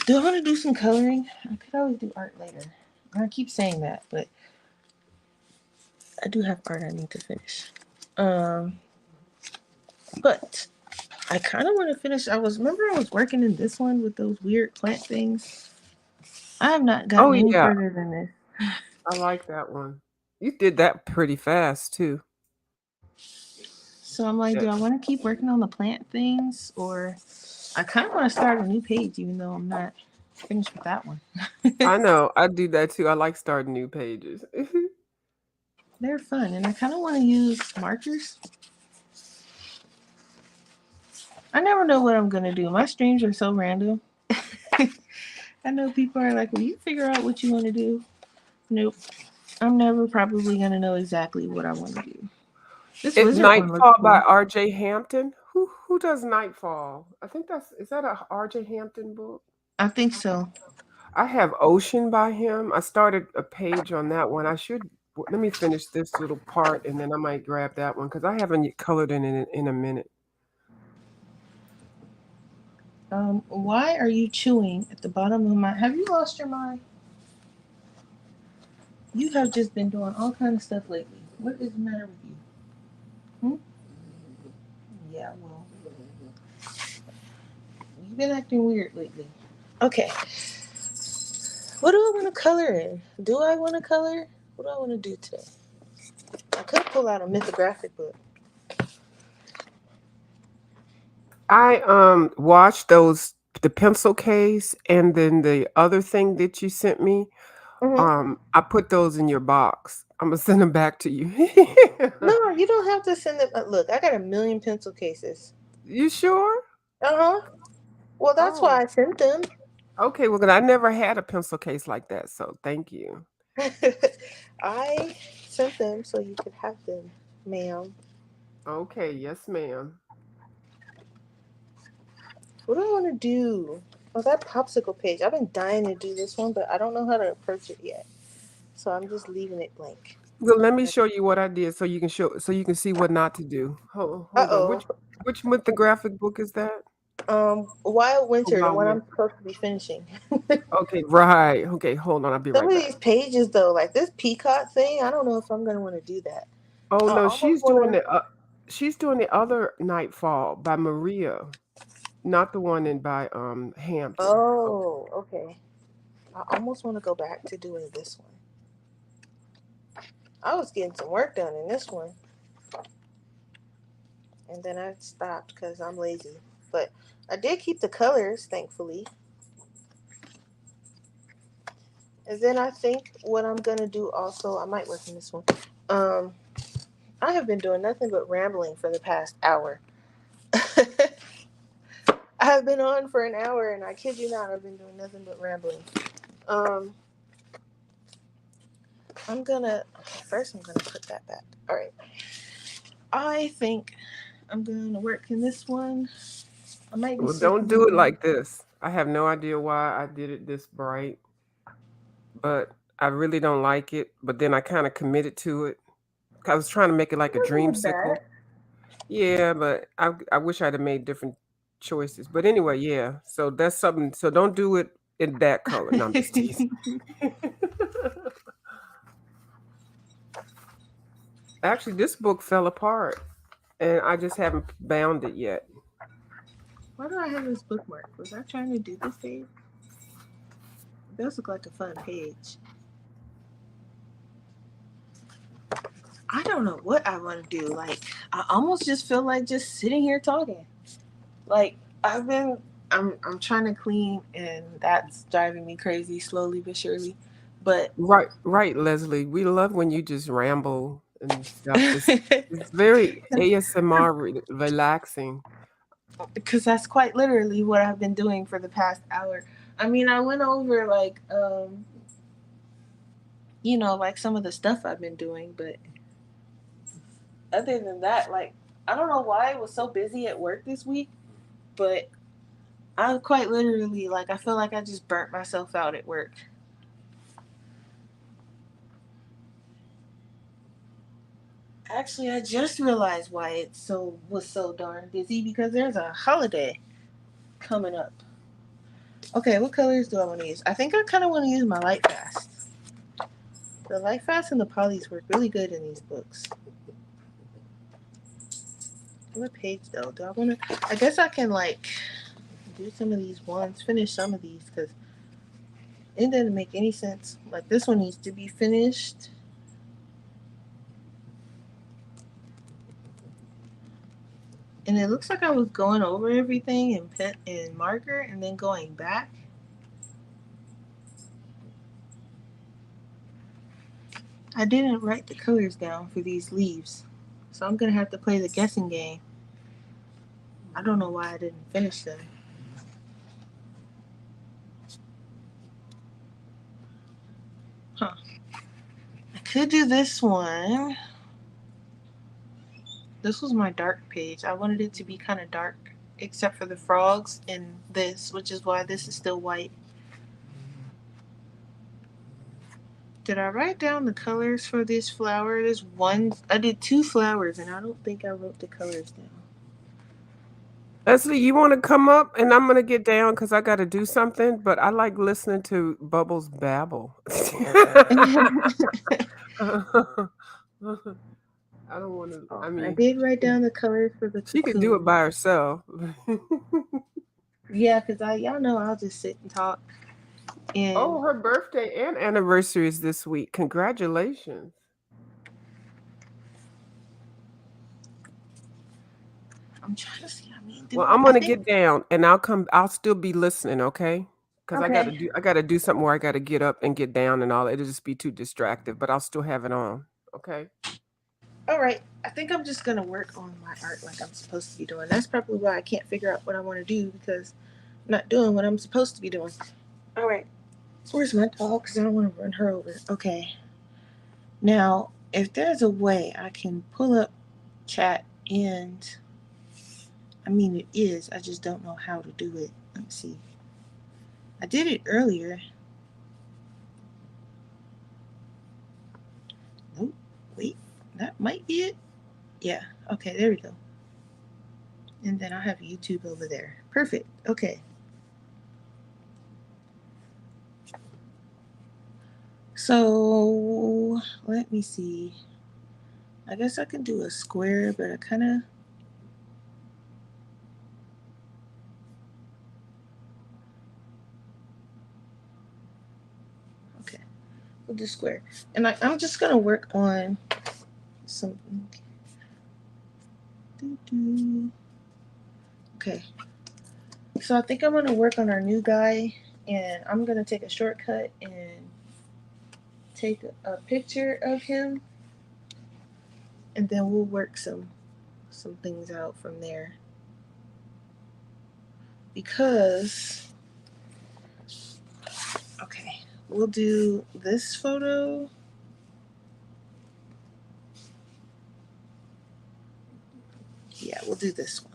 Do I want to do some coloring? I could always do art later. I keep saying that, but I do have art I need to finish. Um, but I kind of want to finish. I was working in this one with those weird plant things. I have not Oh gotten any yeah, further than this. I like that one. You did that pretty fast too. So I'm like, Yeah. do I want to keep working on the plant things, or I kind of want to start a new page, even though I'm not finished with that one. I know. I do that too. I like starting new pages. They're fun, and I kind of want to use markers. I never know what I'm gonna do. My streams are so random. I know people are like, "Will you figure out what you want to do?" Nope. I'm never probably gonna know exactly what I want to do. This It wizard one looks Nightfall by cool. R.J. Hampton. Who does Nightfall? I think that's is that a R.J. Hampton book? I think so. I have Ocean by him. I started a page on that one. I should let me finish this little part and then I might grab that one because I haven't yet colored in a minute. Why are you chewing at the bottom of my? Have you lost your mind? You have just been doing all kind of stuff lately. What is the matter with you? Hmm? Yeah, well, you've been acting weird lately. Okay, what do I want to color in? Do I want to color? What do I want to do today? I could pull out a mythographic book. I watched those the pencil case and then the other thing that you sent me. Mm-hmm. I put those in your box. I'm gonna send them back to you. No, you don't have to send it. Look, I got a million pencil cases. You sure? Uh huh. Well, that's Oh, why I sent them. okay. Well, 'cause I never had a pencil case like that, so thank you. I sent them so you could have them, ma'am. Okay, yes, ma'am. What do I want to do? Oh, that popsicle page. I've been dying to do this one, but I don't know how to approach it yet. So I'm just leaving it blank. Well, let me show you what I did so you can see what not to do. Uh Hold on. oh. Which mythographic book is that? Wild Oh, Winter, the Wild one I'm Winter. supposed to be finishing. Okay, right. Okay, hold on. I'll be Some right of back. these pages, though, like this peacock thing, I don't know if I'm gonna want to do that. Oh I no, almost want to. she's doing the other Nightfall by Maria, not the one in by Hampton. Oh, Oh, okay. I almost want to go back to doing this one. I was getting some work done in this one, and then I stopped because I'm lazy. But I did keep the colors, thankfully. And then I think what I'm gonna do also, I might work in this one. Um, I have been doing nothing but rambling for the past hour. I have been on for an hour, and I kid you not, I've been doing nothing but rambling. Um, I'm gonna first. I'm gonna put that back. All right. I think I'm gonna work in this one. I might be well, don't switching do it again. like this. I have no idea why I did it this bright, but I really don't like it. But then I kind of committed to it. I was trying to make it It like a doesn't look dreamsicle. bad. Yeah, but I wish I'd have made different choices. But anyway, yeah. So that's something. So don't do it in that color. No, I'm just teasing. Actually, this book fell apart, and I just haven't bound it yet. Why do I have this bookmark? Was I trying to do this page? It does look like a fun page. I don't know what I want to do. Like, I almost just feel like just sitting here talking. Like, I've been, I'm trying to clean, and that's driving me crazy slowly but surely. But Right, right, Leslie. We love when you just ramble and stuff. because It's very ASMR relaxing. that's quite literally what I've been doing for the past hour. I mean, I went over like, like some of the stuff I've been doing, but other than that, like, I don't know why I was so busy at work this week, but I quite literally, like, I feel like I just burnt myself out at work. Actually, I just realized why it was so darn busy because there's a holiday coming up. Okay, what colors do I want to use? I think I kind of want to use my light fast. The light fast and the polys work really good in these books. What page though? Do I want to? I guess I can like do some of these ones, finish some of these because it doesn't make any sense. Like this one needs to be finished. And it looks like I was going over everything in pen and marker and then going back. I didn't write the colors down for these leaves, so I'm gonna have to play the guessing game. I don't know why I didn't finish them. Huh. I could do this one. This was my dark page. I wanted it to be kind of dark, except for the frogs and this, which is why this is still white. Did I write down the colors for this flower? There's one. I did two flowers, and I don't think I wrote the colors down. Leslie, you want to come up and I'm going to get down because I got to do something, but I like listening to Bubbles babble. I don't want to, Oh, I I mean, did write down the colors for the she can do it cocoon. by herself. Yeah, cause y'all know I'll just sit and talk. And Oh, her birthday and anniversary is this week. Congratulations. I'm trying to see. I mean, Well, do I'm I going to think get down and I'll still be listening, okay? Because okay. I got to do something where I got to get up and get down and all. It'll just be too distractive, but I'll still have it on, okay? All right. I think I'm just gonna work on my art like I'm supposed to be doing. That's probably why I can't figure out what I want to do because I'm not doing what I'm supposed to be doing. All right. Where's my dog? Cause I don't want to run her over. Okay. Now, if there's a way I can pull up chat and I mean it is, I just don't know how to do it. Let me see. I did it earlier. Nope. Wait. That might be it. Yeah. Okay. There we go. And then I have YouTube over there. Perfect. Okay. So let me see. I guess I can do a square, but I kind of okay. We'll do square, and I'm just gonna work on some. Okay, so I think I'm gonna work on our new guy, and I'm gonna take a shortcut and take a picture of him, and then we'll work some things out from there. Because okay, we'll do this photo. Yeah, we'll do this one.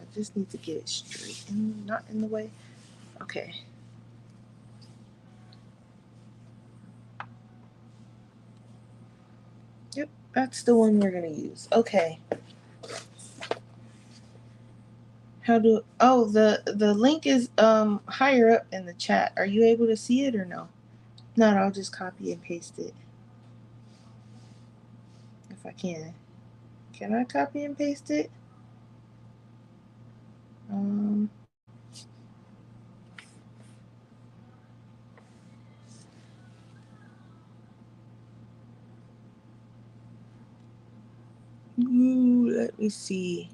I just need to get it straight and not in the way. Okay. Yep, that's the one we're gonna use. Okay. How do the link is higher up in the chat. Are you able to see it or no? Not I'll just copy and paste it if I can. Can I copy and paste it? Um let me see.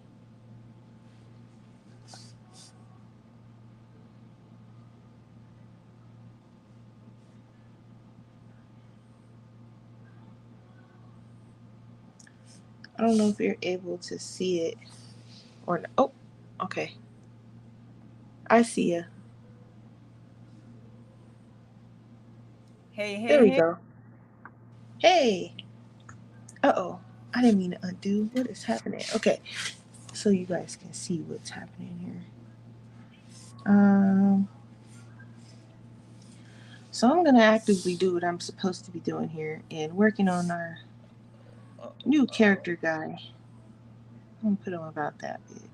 I don't know if you're able to see it or no. Oh, okay. I see ya. Hey, There hey, we hey. go. Hey. Uh-oh. I didn't mean to undo. What is happening? Okay. So you guys can see what's happening here. Um So I'm gonna actively do what I'm supposed to be doing here and working on our Oh, new oh. character guy. I'm gonna put him about that big.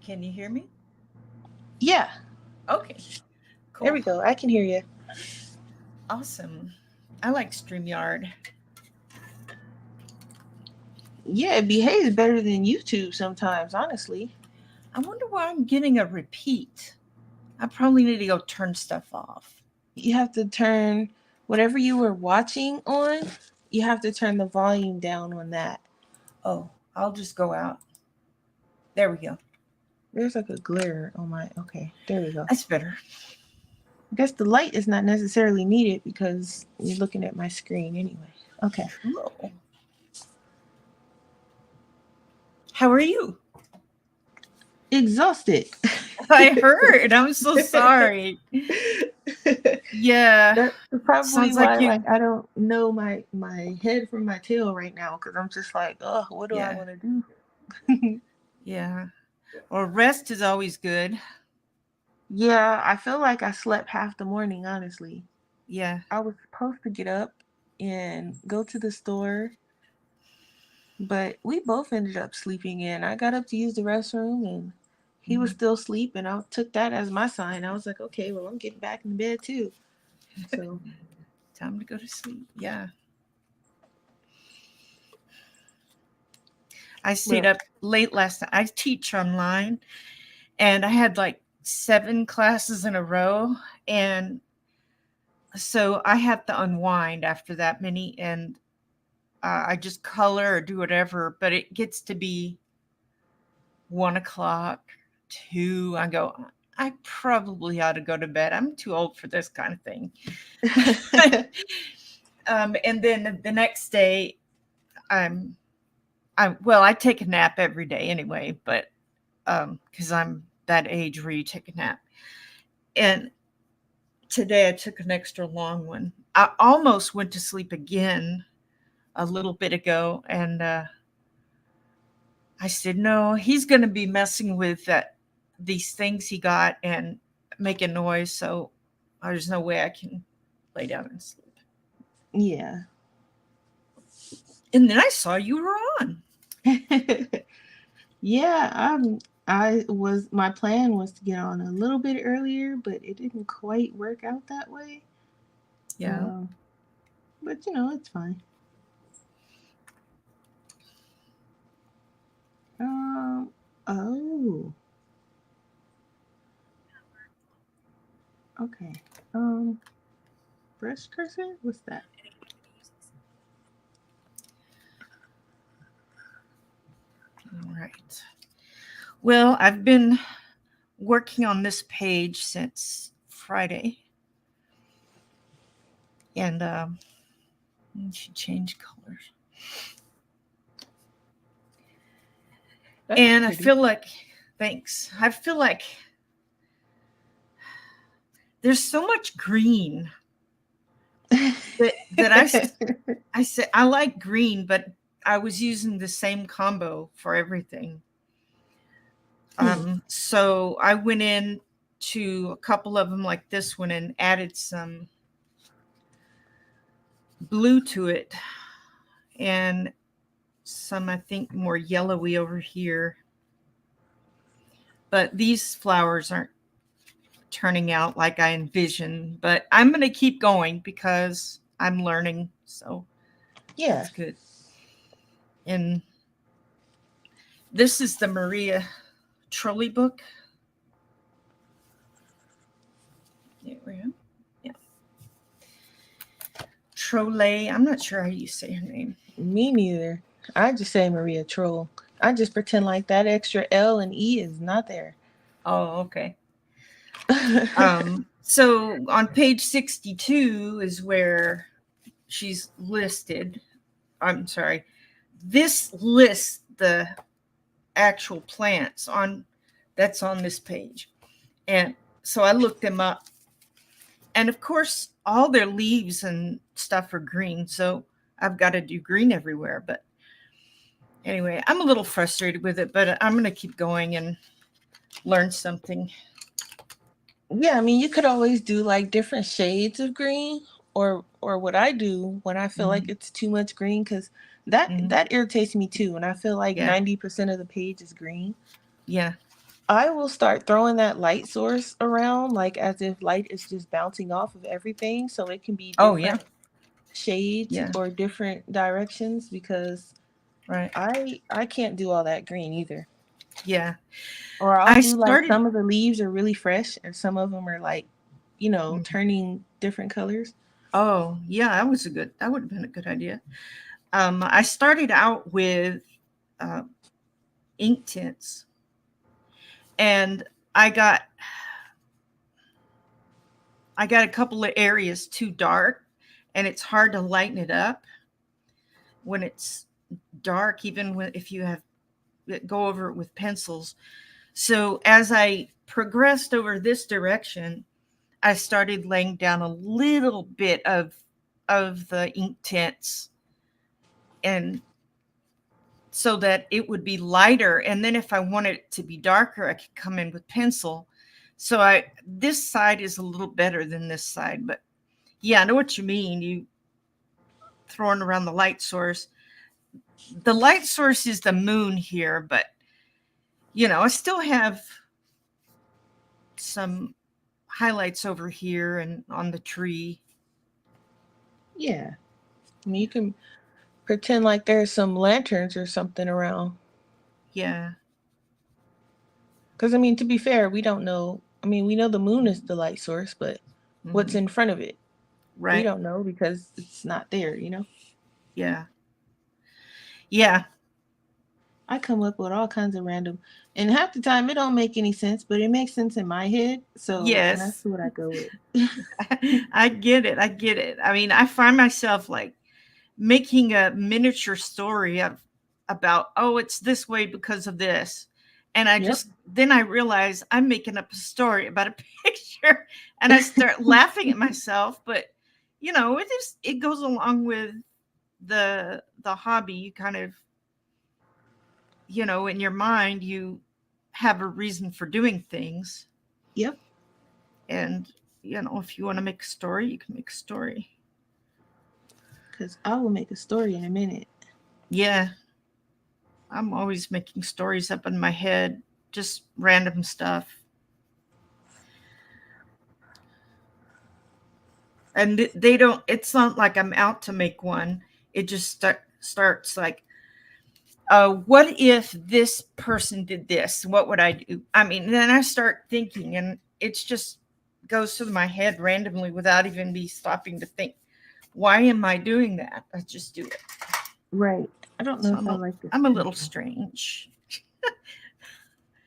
Can you hear me? Yeah, Okay, there cool. we go. I can hear you. Awesome. I like StreamYard. Yeah, it behaves better than YouTube sometimes, honestly. I wonder why I'm getting a repeat. I probably need to go turn stuff off. You have to turn whatever you were watching on, you have to turn the volume down on that. Oh, I'll just go out. There we go. There's like a glare on my okay, there we go. That's better. I guess the light is not necessarily needed because you're looking at my screen anyway. Okay. Cool. How are you? Exhausted. I heard. I'm so sorry. Yeah. That's probably Sounds like why, like, you. I don't know my head from my tail right now because I'm just like, oh, what do I Yeah. want to do? Yeah. Well, rest is always good. Yeah, I feel like I slept half the morning, honestly. Yeah. I was supposed to get up and go to the store, but we both ended up sleeping in. I got up to use the restroom and he was Mhm. still asleep, and I took that as my sign. I was like, okay, well, I'm getting back in bed too. So, Time to go to sleep. Yeah. I stayed well, up late last night. I teach online and I had like 7 classes in a row. And so I have to unwind after that many. And I just color or do whatever. But it gets to be 1 o'clock, 2. I go, I probably ought to go to bed. I'm too old for this kind of thing. And then the next day, I'm, I take a nap every day anyway, but because I'm that age where you take a nap. And today I took an extra long one. I almost went to sleep again a little bit ago, and I said, no, he's going to be messing with these things he got and making noise. So there's no way I can lay down and sleep. yeah. And then I saw you were on. Yeah, my plan was to get on a little bit earlier, but it didn't quite work out that way. Yeah. Um, but it's fine. Um, oh, okay. Brush cursor? What's that? All right. Well, I've been working on this page since Friday. And she changed colors. That's And I pretty. feel like, thanks. I feel like there's so much green that I said I like green, but I was using the same combo for everything. Hmm. So I went in to a couple of them like this one and added some blue to it and some I think more yellowy over here. But these flowers aren't turning out like I envisioned. But I'm going to keep going because I'm learning. So Yeah. it's good. And this is the Maria Trolley book. There we go. Yeah. Trolley. I'm not sure how you say her name. Me neither. I just say Maria Troll. I just pretend like that extra L and E is not there. Oh, okay. So on page 62 is where she's listed. I'm sorry. This lists the actual plants on that's on this page. And so I looked them up. And of course, all their leaves and stuff are green. So I've got to do green everywhere. But anyway, I'm a little frustrated with it, but I'm going to keep going and learn something. Yeah, I mean, you could always do like different shades of green, or what I do when I feel like Mm-hmm. it's too much green, because that Mm-hmm. that irritates me too. When I feel like Yeah. 90% of the page is green, Yeah. I will start throwing that light source around, like as if light is just bouncing off of everything, so it can be Oh, yeah. different shades Yeah. or different directions, because Right. I can't do all that green either. Yeah. Or I'll I do like started. some of the leaves are really fresh, and some of them are like, Mhm. turning different colors. Oh, yeah, that would have been a good idea. I started out with uh, ink tints and I got I got a couple of areas too dark, and it's hard to lighten it up when it's dark, even when, if you have go over it with pencils. So as I progressed over this direction, I started laying down a little bit of the ink tints, and so that it would be lighter. And then if I wanted it to be darker, I could come in with pencil. So I this side is a little better than this side, but yeah, I know what you mean. You throwing around the light source. The light source is the moon here, but I still have some highlights over here and on the tree. Yeah. I mean, you can pretend like there's some lanterns or something around. Yeah. Because, I mean, to be fair, we don't know. I mean, we know the moon is the light source, but what's Mm-hmm. in front of it? We Right. don't know because it's not there, you know? Yeah. Yeah. I come up with all kinds of random, and half the time it don't make any sense, but it makes sense in my head, so that's Yes. what I go with. I get it. I get it. I mean, I find myself like making a miniature story about, oh, it's this way because of this. And I Yep. just then I realize I'm making up a story about a picture, and I start laughing at myself. But it goes along with the hobby. You kind of, in your mind, you have a reason for doing things. Yep. And if you want to make a story, you can make a story. Because I will make a story in a minute. Yeah, I'm always making stories up in my head, just random stuff. And they don't, it's not like I'm out to make one. It just starts like, what if this person did this? What would I do? I mean, then I start thinking, and it's just goes through my head randomly without even me stopping to think, why am I doing that? I just do it. Right. I don't know So if I like this I'm a little pencil. strange.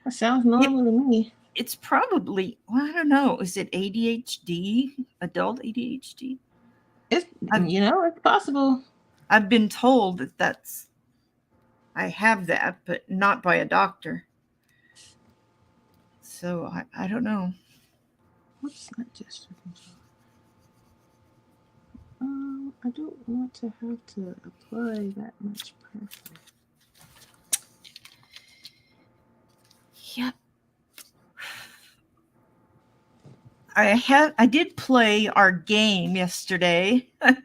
That sounds It, normal to me. it's probably, well, I don't know. Is it ADHD? Adult ADHD? It's I've it's possible. I've been told that I have that, but not by a doctor. So I don't know. What's not gesture control? I don't want to have to apply that much pressure. Yep. I did play our game yesterday, Are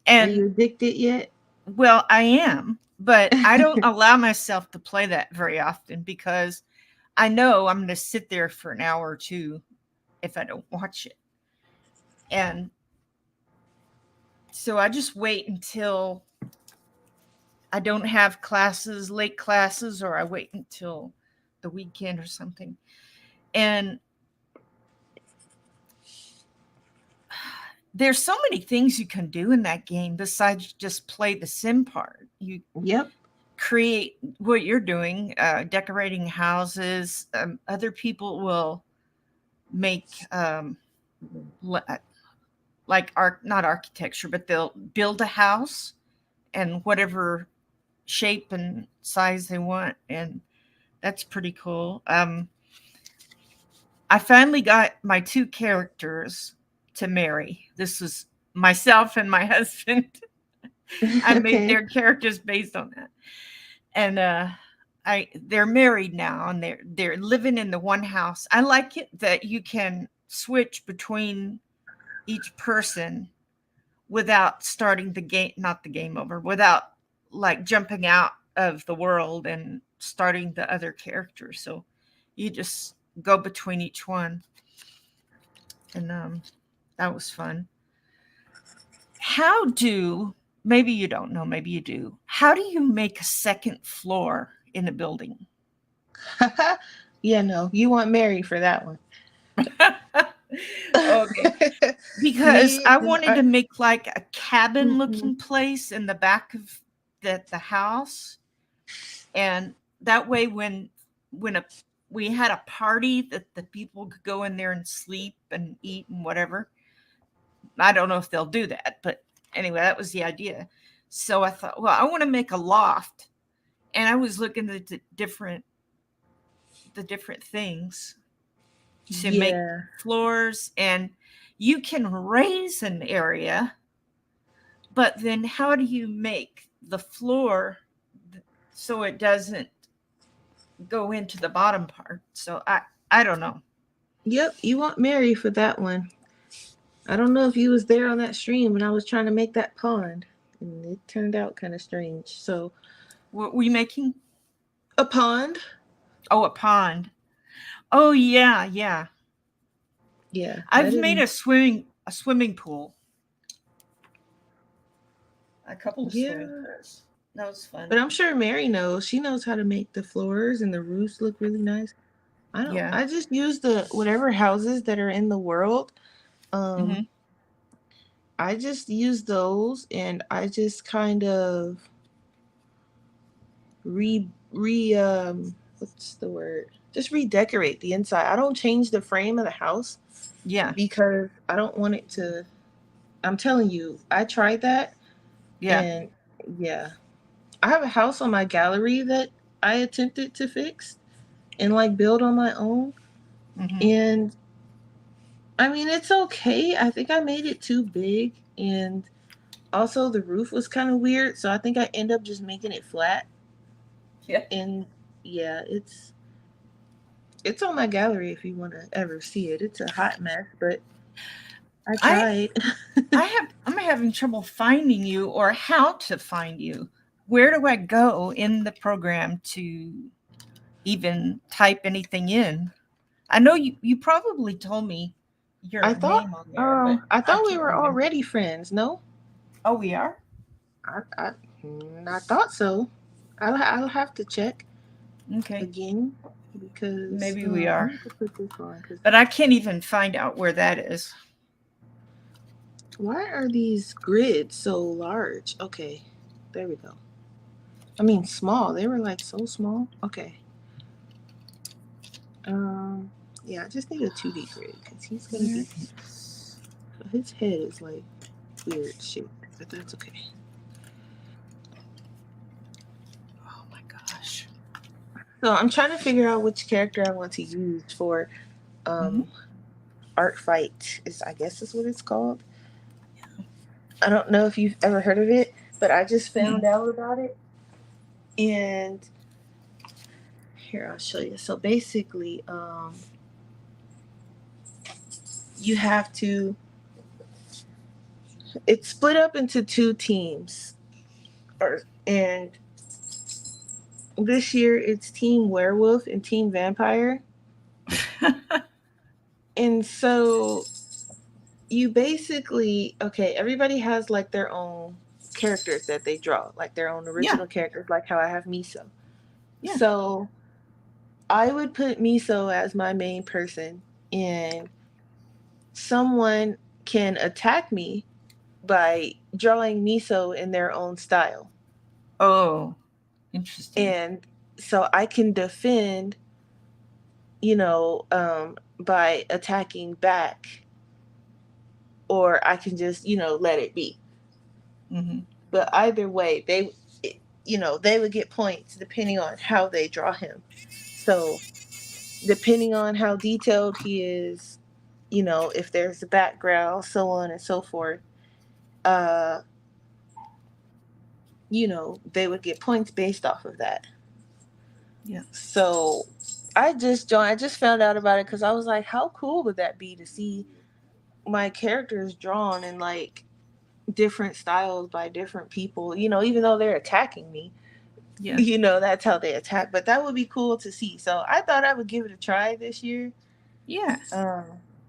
and you addicted yet? well, I am, but I don't allow myself to play that very often because I know I'm going to sit there for an hour or two if I don't watch it. And so I just wait until I don't have classes, late classes, or I wait until the weekend or something. And there's so many things you can do in that game besides just play the sim part. You Yep. create what you're doing, decorating houses. Other people will make like not architecture, but they'll build a house and whatever shape and size they want, and that's pretty cool. I finally got my two characters to marry. This was myself and my husband. I made Okay. their characters based on that. And they're married now, and they're living in the one house. I like it that you can switch between each person without starting the game, not the game over, without like jumping out of the world and starting the other character. So you just go between each one. And that was fun. How do, maybe you don't know, maybe you do. How do you make a second floor in a building? Yeah, no, you want Mary for that one. Okay. Because Me, I wanted to make like a cabin mm-mm. looking place in the back of the house. And that way when a we had a party that the people could go in there and sleep and eat and whatever. I don't know if they'll do that, but anyway, that was the idea. So I thought, well, I want to make a loft, and I was looking at the different things to make Yeah. floors, and you can raise an area, but then how do you make the floor so it doesn't go into the bottom part? So I don't know. Yep, you want Mary for that one. I don't know if you was there on that stream when I was trying to make that pond, and it turned out kind of strange. So What were you making? a pond. Oh, a pond. Oh yeah, yeah. Yeah, that I've made didn't. a swimming pool, a couple of swimming Yeah, pools. That was fun. but I'm sure Mary knows. She knows how to make the floors and the roofs look really nice. I don't. Yeah. I just use the whatever houses that are in the world. Hmm. Um, I just use those, and I just kind of what's the word? Just redecorate the inside. I don't change the frame of the house Yeah. because I don't want it to. I'm telling you, I tried that, Yeah. and yeah, I have a house on my gallery that I attempted to fix and like build on my own, Hmm. and I mean it's okay. I think I made it too big, and also the roof was kind of weird, so I think I end up just making it flat. Yeah. And yeah, it's on my gallery if you want to ever see it. It's a hot mess, but I I tried. I'm having trouble finding you or how to find you. Where do I go in the program to even type anything in? I know you probably told me I your thought name on there, but I I thought we can't were remember. already friends. No, Oh, we are? I I thought so. I'll have to check Okay. again because Maybe we I are. need to put this on. Because But I can't even find out where that is. why are these grids so large? Okay, there we go. I mean small. They were like so small. Okay. Um. Yeah, I just need a 2D grid because he's gonna Where be. is His head is like weird shaped, but that's okay. Oh my gosh. So I'm trying to figure out which character I want to use for Hmm. um art fight. Is I guess is what it's called. I don't know if you've ever heard of it, but I just found out about it. And here I'll show you. So basically, you have to. It's split up into two teams, and this year it's Team Werewolf and Team Vampire. And so you basically okay, everybody has like their own characters that they draw, like their own Yeah. original characters, like how I have Miso. Yeah. So I would put Miso as my main person, and someone can attack me by drawing Miso in their own style. Oh, interesting. And so I can defend, by attacking back, or I can just, let it be. Hmm. But either way, they would get points depending on how they draw him. So depending on how detailed he is, if there's a background, so on and so forth, uh, they would get points based off of that. Yeah. So I just joined. I just found out about it because I was like, how cool would that be to see my characters drawn in like different styles by different people? Even though they're attacking me, Yeah. that's how they attack. But that would be cool to see. So I thought I would give it a try this year. Yeah. Um,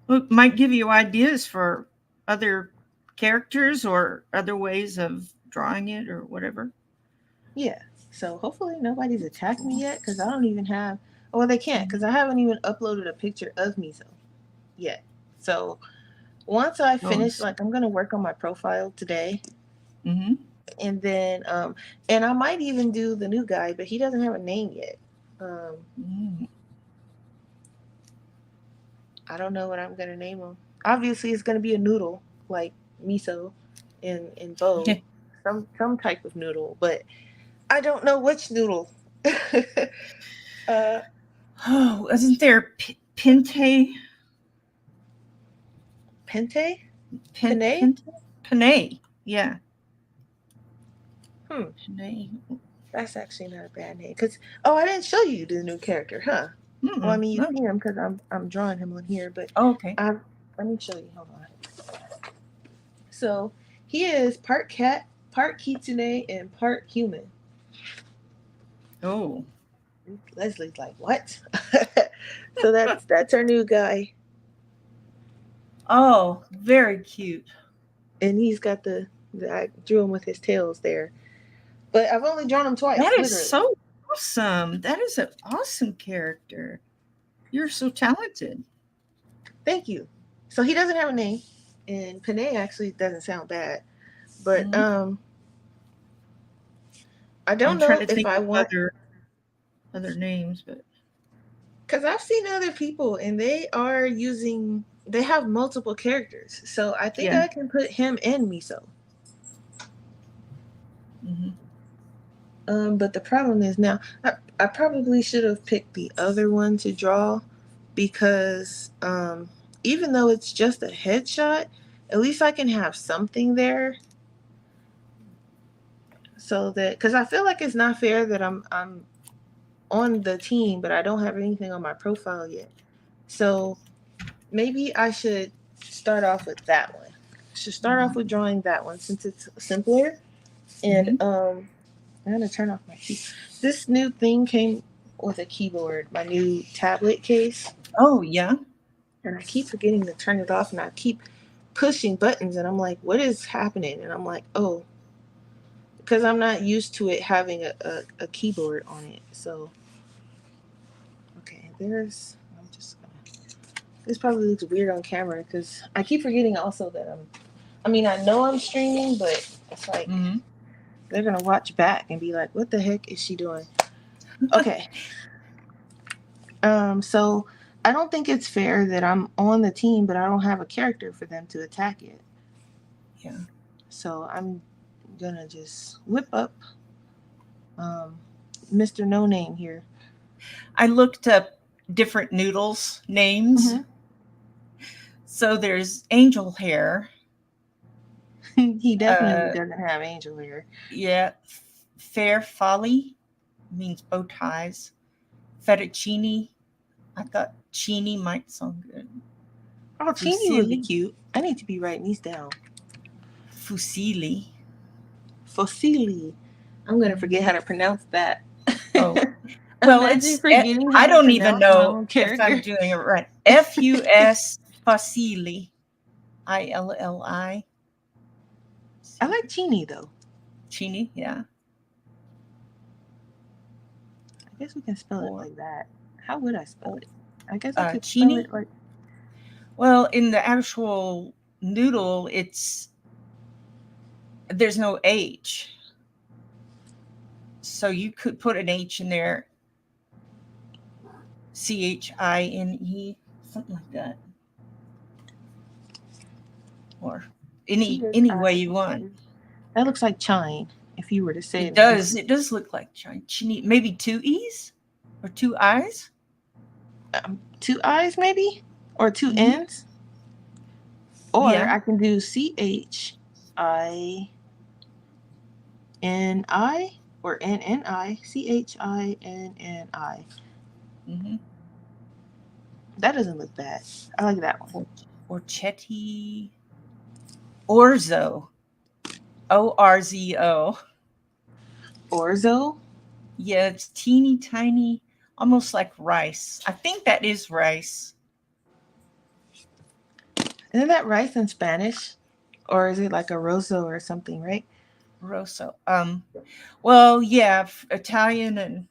Well, it might give you ideas for other characters or other ways of drawing it or whatever. yeah. So hopefully nobody's That's attacked me cool. yet because I don't even have. Well, they can't because Mhm. I haven't even uploaded a picture of Miso yet. So once I Oh, I finish, see. like I'm gonna work on my profile today, Mm-hmm. and then and I might even do the new guy, but he doesn't have a name yet. Um, Mm. I don't know what I'm gonna name him. Obviously, it's gonna be a noodle like miso in bow, some type of noodle, but I don't know which noodle. uh, Oh, isn't there Pente? Pente, Penne. Pente? Panay. Yeah. Hmm, Panay. that's actually not a bad name. Cause I didn't show you the new character, huh? Well, I Mm-mm. mean, you No. see him because I'm drawing him on here, but Oh, okay. I let me show you. Hold on. So he is part cat, part kitsune, and part human. Oh. Leslie's like, what? So that's our new guy, Oh, very cute. and he's got I drew him with his tails there, but I've only drawn him twice, That is literally. so awesome. That is an awesome character. You're so talented. Thank you. So he doesn't have a name, and Panay actually doesn't sound bad, but Mhm. I I'm don't trying know to if think I of want, other names, but because I've seen other people and they have multiple characters, so I think yeah. I can put him and Miso. Hmm. But the problem is now I probably should have picked the other one to draw because even though it's just a headshot, at least I can have something there so that because I feel like it's not fair that I'm on the team but I don't have anything on my profile yet. So maybe I should start off with that one. I should start off with drawing that one since it's simpler. And Hmm. I'm gonna turn off my key. This new thing came with a keyboard, my new tablet case, Oh, yeah. and I keep forgetting to turn it off, and I keep pushing buttons, and I'm like, what is happening? And I'm like, oh, because I'm not used to it having a keyboard on it. So, okay, I'm just gonna. This probably looks weird on camera because I keep forgetting also that I mean, I know I'm streaming, but it's like Hmm. they're gonna watch back and be like, what the heck is she doing? Okay. So I don't think it's fair that I'm on the team, but I don't have a character for them to attack it. Yeah. So I'm gonna just whip up um, Mr. No Name here. I looked up different noodles names. Mm-hmm. So there's angel hair. He definitely Uh, doesn't have angel hair. yeah. Fair folly means bow ties. Fettuccine. I thought chini might sound good. Oh, Teeny would be Fusilli. cute. I need to be writing these down. Fusilli. Fossili. I'm gonna forget Mhm. how to pronounce that. Oh, well, Imagine forgetting I how to don't even pronounce my know own if I'm character. doing it right. Fus Facili. Illi. I like Teeny though. Chini, yeah. I guess we can spell it Or, like that. How would I spell or it? I guess I could spell Chini. it like Well, in the actual noodle, there's no H. So you could put an H in there, Chine, something like that. Or any way you want. CHI. That looks like chine if you were to say It it in does. English. It does look like Chini. Maybe two E's or two I's. Two I's maybe? Or two Hmm. N's? Or Yeah. I can do CHINI or NNI. CHINNI. Hmm. That doesn't look bad. I like that one. Or Chetty. Orzo. Orzo. Orzo. Yeah, it's teeny tiny, almost like rice. I think that is rice. Isn't that rice in Spanish? Or is it like a roso or something, right? Rosso. Well, yeah, Italian and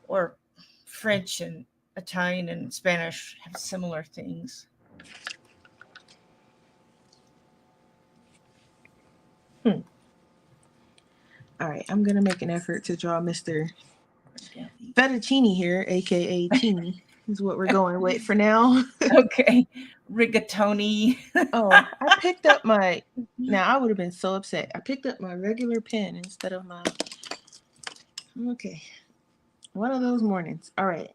or French and Italian and Spanish have similar things. Hmm. All right, I'm gonna make an effort to draw Mr. Fettuccine here, aka Teeny. is what we're going with for now. Okay. Rigatoni. Oh, I picked up my. Now I would have been so upset. I picked up my regular pen instead of my. Okay, one of those mornings. All right.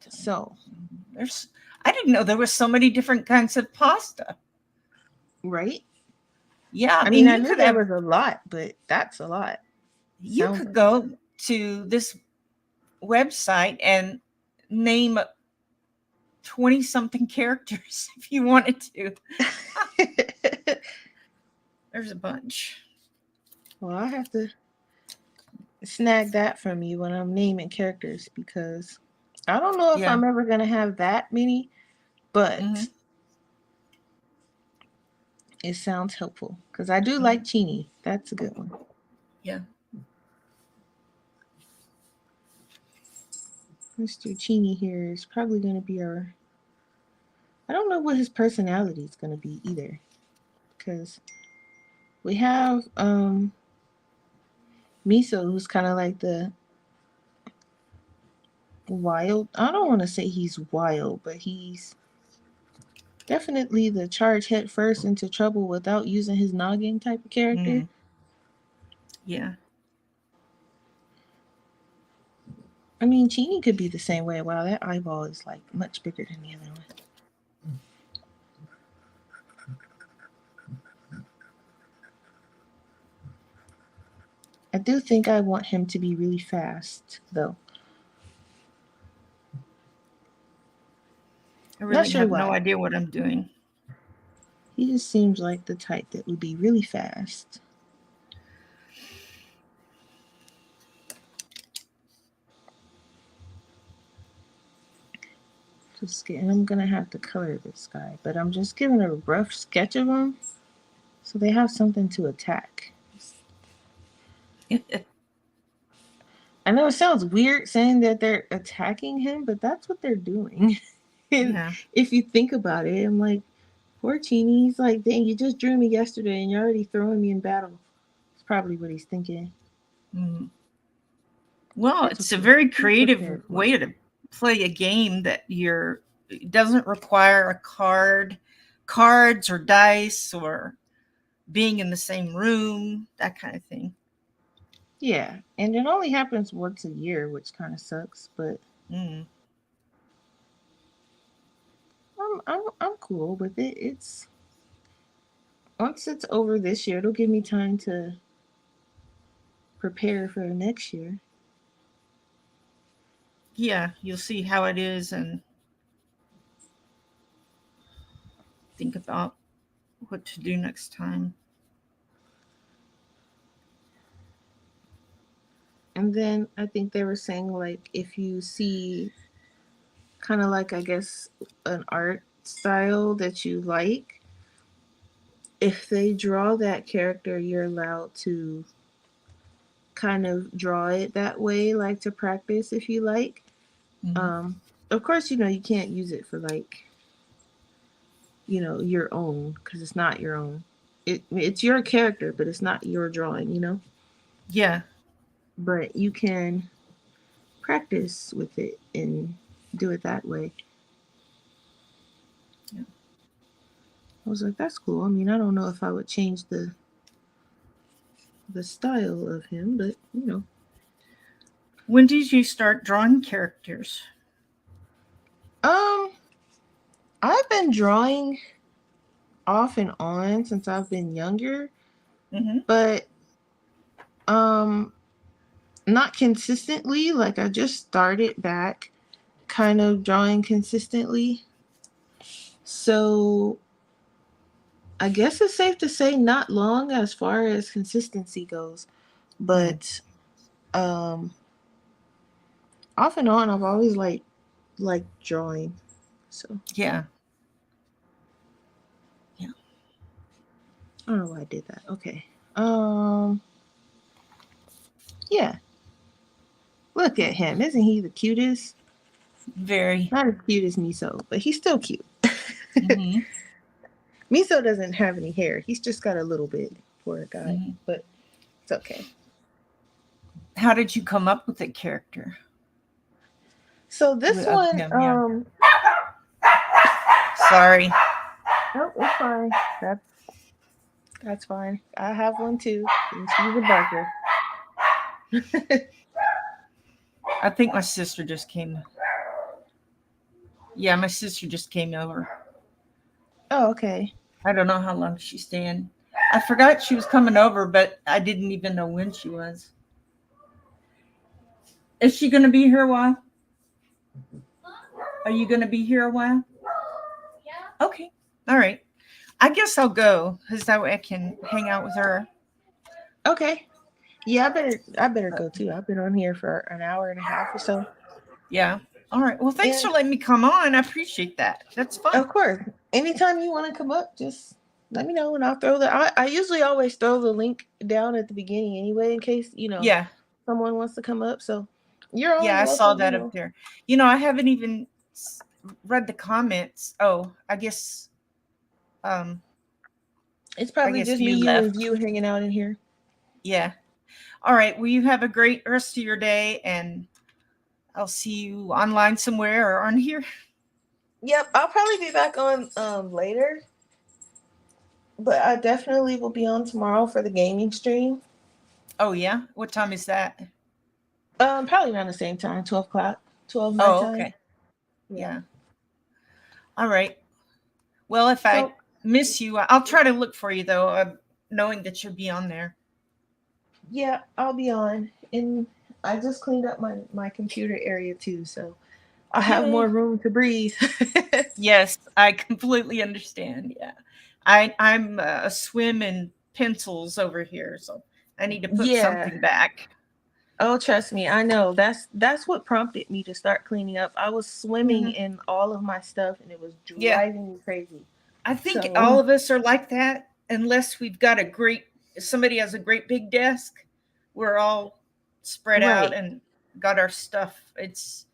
So, I didn't know there were so many different kinds of pasta. right? Yeah, I I mean mean, I you knew could there have was a lot, but that's a lot. you Sounds could like go to this website and name 20 something characters if you wanted to. it. There's a bunch. Well, I have to snag that from you when I'm naming characters because I don't know if Yeah. I'm ever gonna have that many, Hmm. but it sounds helpful because I do like Chini. That's a good one. Yeah. Mr. Chini here is probably gonna be our. I don't know what his personality is gonna be either, because we have Miso, who's kind of like the wild. I don't want to say he's wild, but he's definitely the charge head first into trouble without using his noggin type of character. Mm. Yeah. I mean, Chini could be the same way. Wow, that eyeball is like much bigger than the other one. I do think I want him to be really fast, though. I Not really sure have no why. idea what I'm doing. He just seems like the type that would be really fast. And I'm gonna have to color this guy, but I'm just giving a rough sketch of him so they have something to attack. I know it sounds weird saying that they're attacking him, but that's what they're doing. And Yeah. if you think about it, I'm like, poor Chini. He's like, dang, you just drew me yesterday and you're already throwing me in battle. It's probably what he's thinking. Mm. Well, It's it's a okay. very He's creative prepared for way it. to play a game that it doesn't require cards or dice or being in the same room, that kind of thing. Yeah, and it only happens once a year, which kind of sucks. But Mm. I'm cool with it. It's once it's over this year, it'll give me time to prepare for next year. Yeah, you'll see how it is and think about what to do next time. And then I think they were saying like if you see kind of like I guess an art style that you like, if they draw that character, you're allowed to kind of draw it that way, like to practice if you like. Mm-hmm. Um, of course, you can't use it for like your own because it's not your own. It's your character, but it's not your drawing. Yeah. But you can practice with it and do it that way. Yeah. I was like, that's cool. I mean, I don't know if I would change the style of him, but. When did you start drawing characters? Um, I've been drawing off and on since I've been younger, Mm-hmm. but um, not consistently. Like I just started back kind of drawing consistently. So I guess it's safe to say not long as far as consistency goes, Mm. but um, off and on, I've always like drawing. So Yeah. Yeah. I don't know why I did that. Okay. Um, yeah. Look at him. Isn't he the cutest? Very. Not as cute as Miso, but he's still cute. Mm-hmm. Miso doesn't have any hair. He's just got a little bit. Poor guy. Mm-hmm. But it's okay. How did you come up with the character? So this of one, him. Yeah. Sorry. no, it's fine. That's fine. I have one too, and she's a barker. I think my sister just came. Yeah, my sister just came over. Oh, okay. I don't know how long she's staying. I forgot she was coming over, but I didn't even know when she was. Is she going to be here a while? Are you going to be here a while? Yeah. Okay. All right. I guess I'll go because that way I can hang out with her. Okay. Yeah, I better go too. I've been on here for an hour and a half or so. Yeah. All right. Well, thanks And for letting me come on. I appreciate that. That's fun. of course, anytime you want to come up, just let me know and I'll throw the I usually always throw the link down at the beginning anyway in case, Yeah. someone wants to come up. So you're Yeah. always I saw welcome, that up there. I haven't even read the comments. Oh, um, It's I probably guess just me, you you, left. and you hanging out in here. Yeah. All right. Well, you have a great rest of your day, and I'll see you online somewhere or on here. Yep, I'll probably be back on later, but I definitely will be on tomorrow for the gaming stream. Oh, yeah. What time is that? Probably around the same time, 12 o'clock, 12 my Oh, time. okay. Yeah. Yeah. All right. Well, if I So miss you, I'll try to look for you, though, knowing that you'll be on there. yeah, I'll be on, and I just cleaned up my computer area too, so I have more Yay. room to breathe. Yes, I completely understand. Yeah. I'm a swim in pencils over here, so I need to put Yeah. something back. Oh, trust me, I know. That's what prompted me to start cleaning up. I was swimming Hmm. in all of my stuff, and it was Yeah. driving me crazy. I think all So of us are like that unless we've got if somebody has a great big desk, we're all spread out right, and got our stuff. It's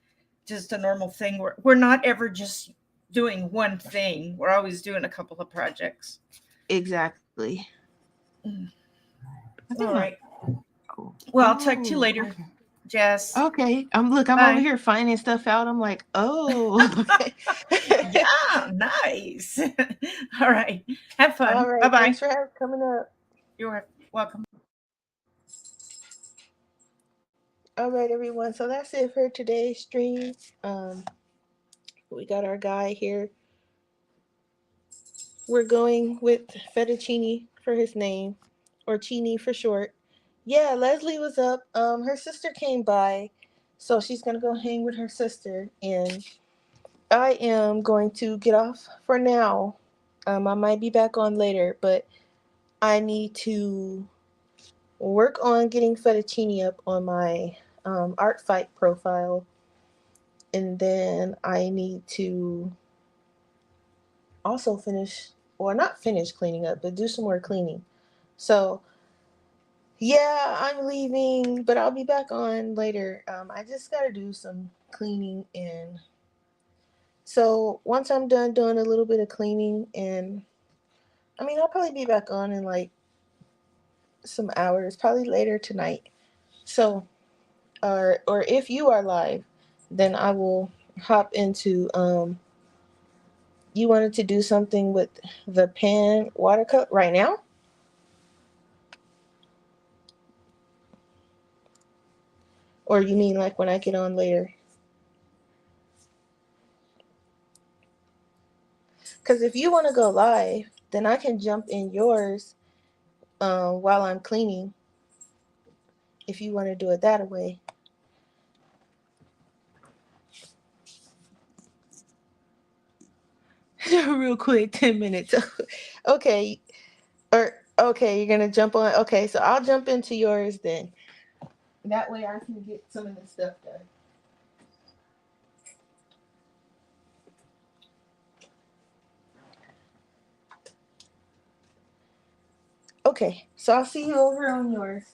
just a normal thing. We're not ever just doing one thing. We're always doing a couple of projects. exactly. Mm. I All think my right. oh, Well, I'll talk to you oh later, okay. Jess. Okay. I'm over Bye. here finding stuff out. I'm like, oh. Yeah, nice. All right. Have All fun. Bye right. bye. Thanks for coming up. You're welcome. All right, everyone. So that's it for today's stream. Um, we got our guy here. We're going with Fettuccine for his name, or Chini for short. Yeah, Leslie was up. Her sister came by, so she's gonna go hang with her sister, and I am going to get off for now. I might be back on later, but I need to work on getting Fettuccine up on my art fight profile, and then I need to also finish, or not finish cleaning up, but do some more cleaning. So yeah, I'm leaving, but I'll be back on later. I just gotta do some cleaning, and so once I'm done doing a little bit of cleaning, and I mean, I'll probably be back on in like some hours, probably later tonight. So, or if you are live, then I will hop into. You wanted to do something with the pan watercolor right now, or you mean like when I get on later? Because if you want to go live, then I can jump in yours while I'm cleaning. If you want to do it that way. Real quick, 10 minutes. Okay, or okay, you're gonna jump on. Okay, so I'll jump into yours then. That way I can get some of this stuff done. Okay, so I'll see you over on yours.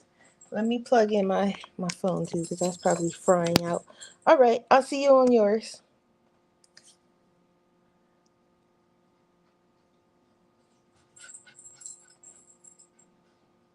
Let me plug in my phone too, because that's probably frying out. All right, I'll see you on yours.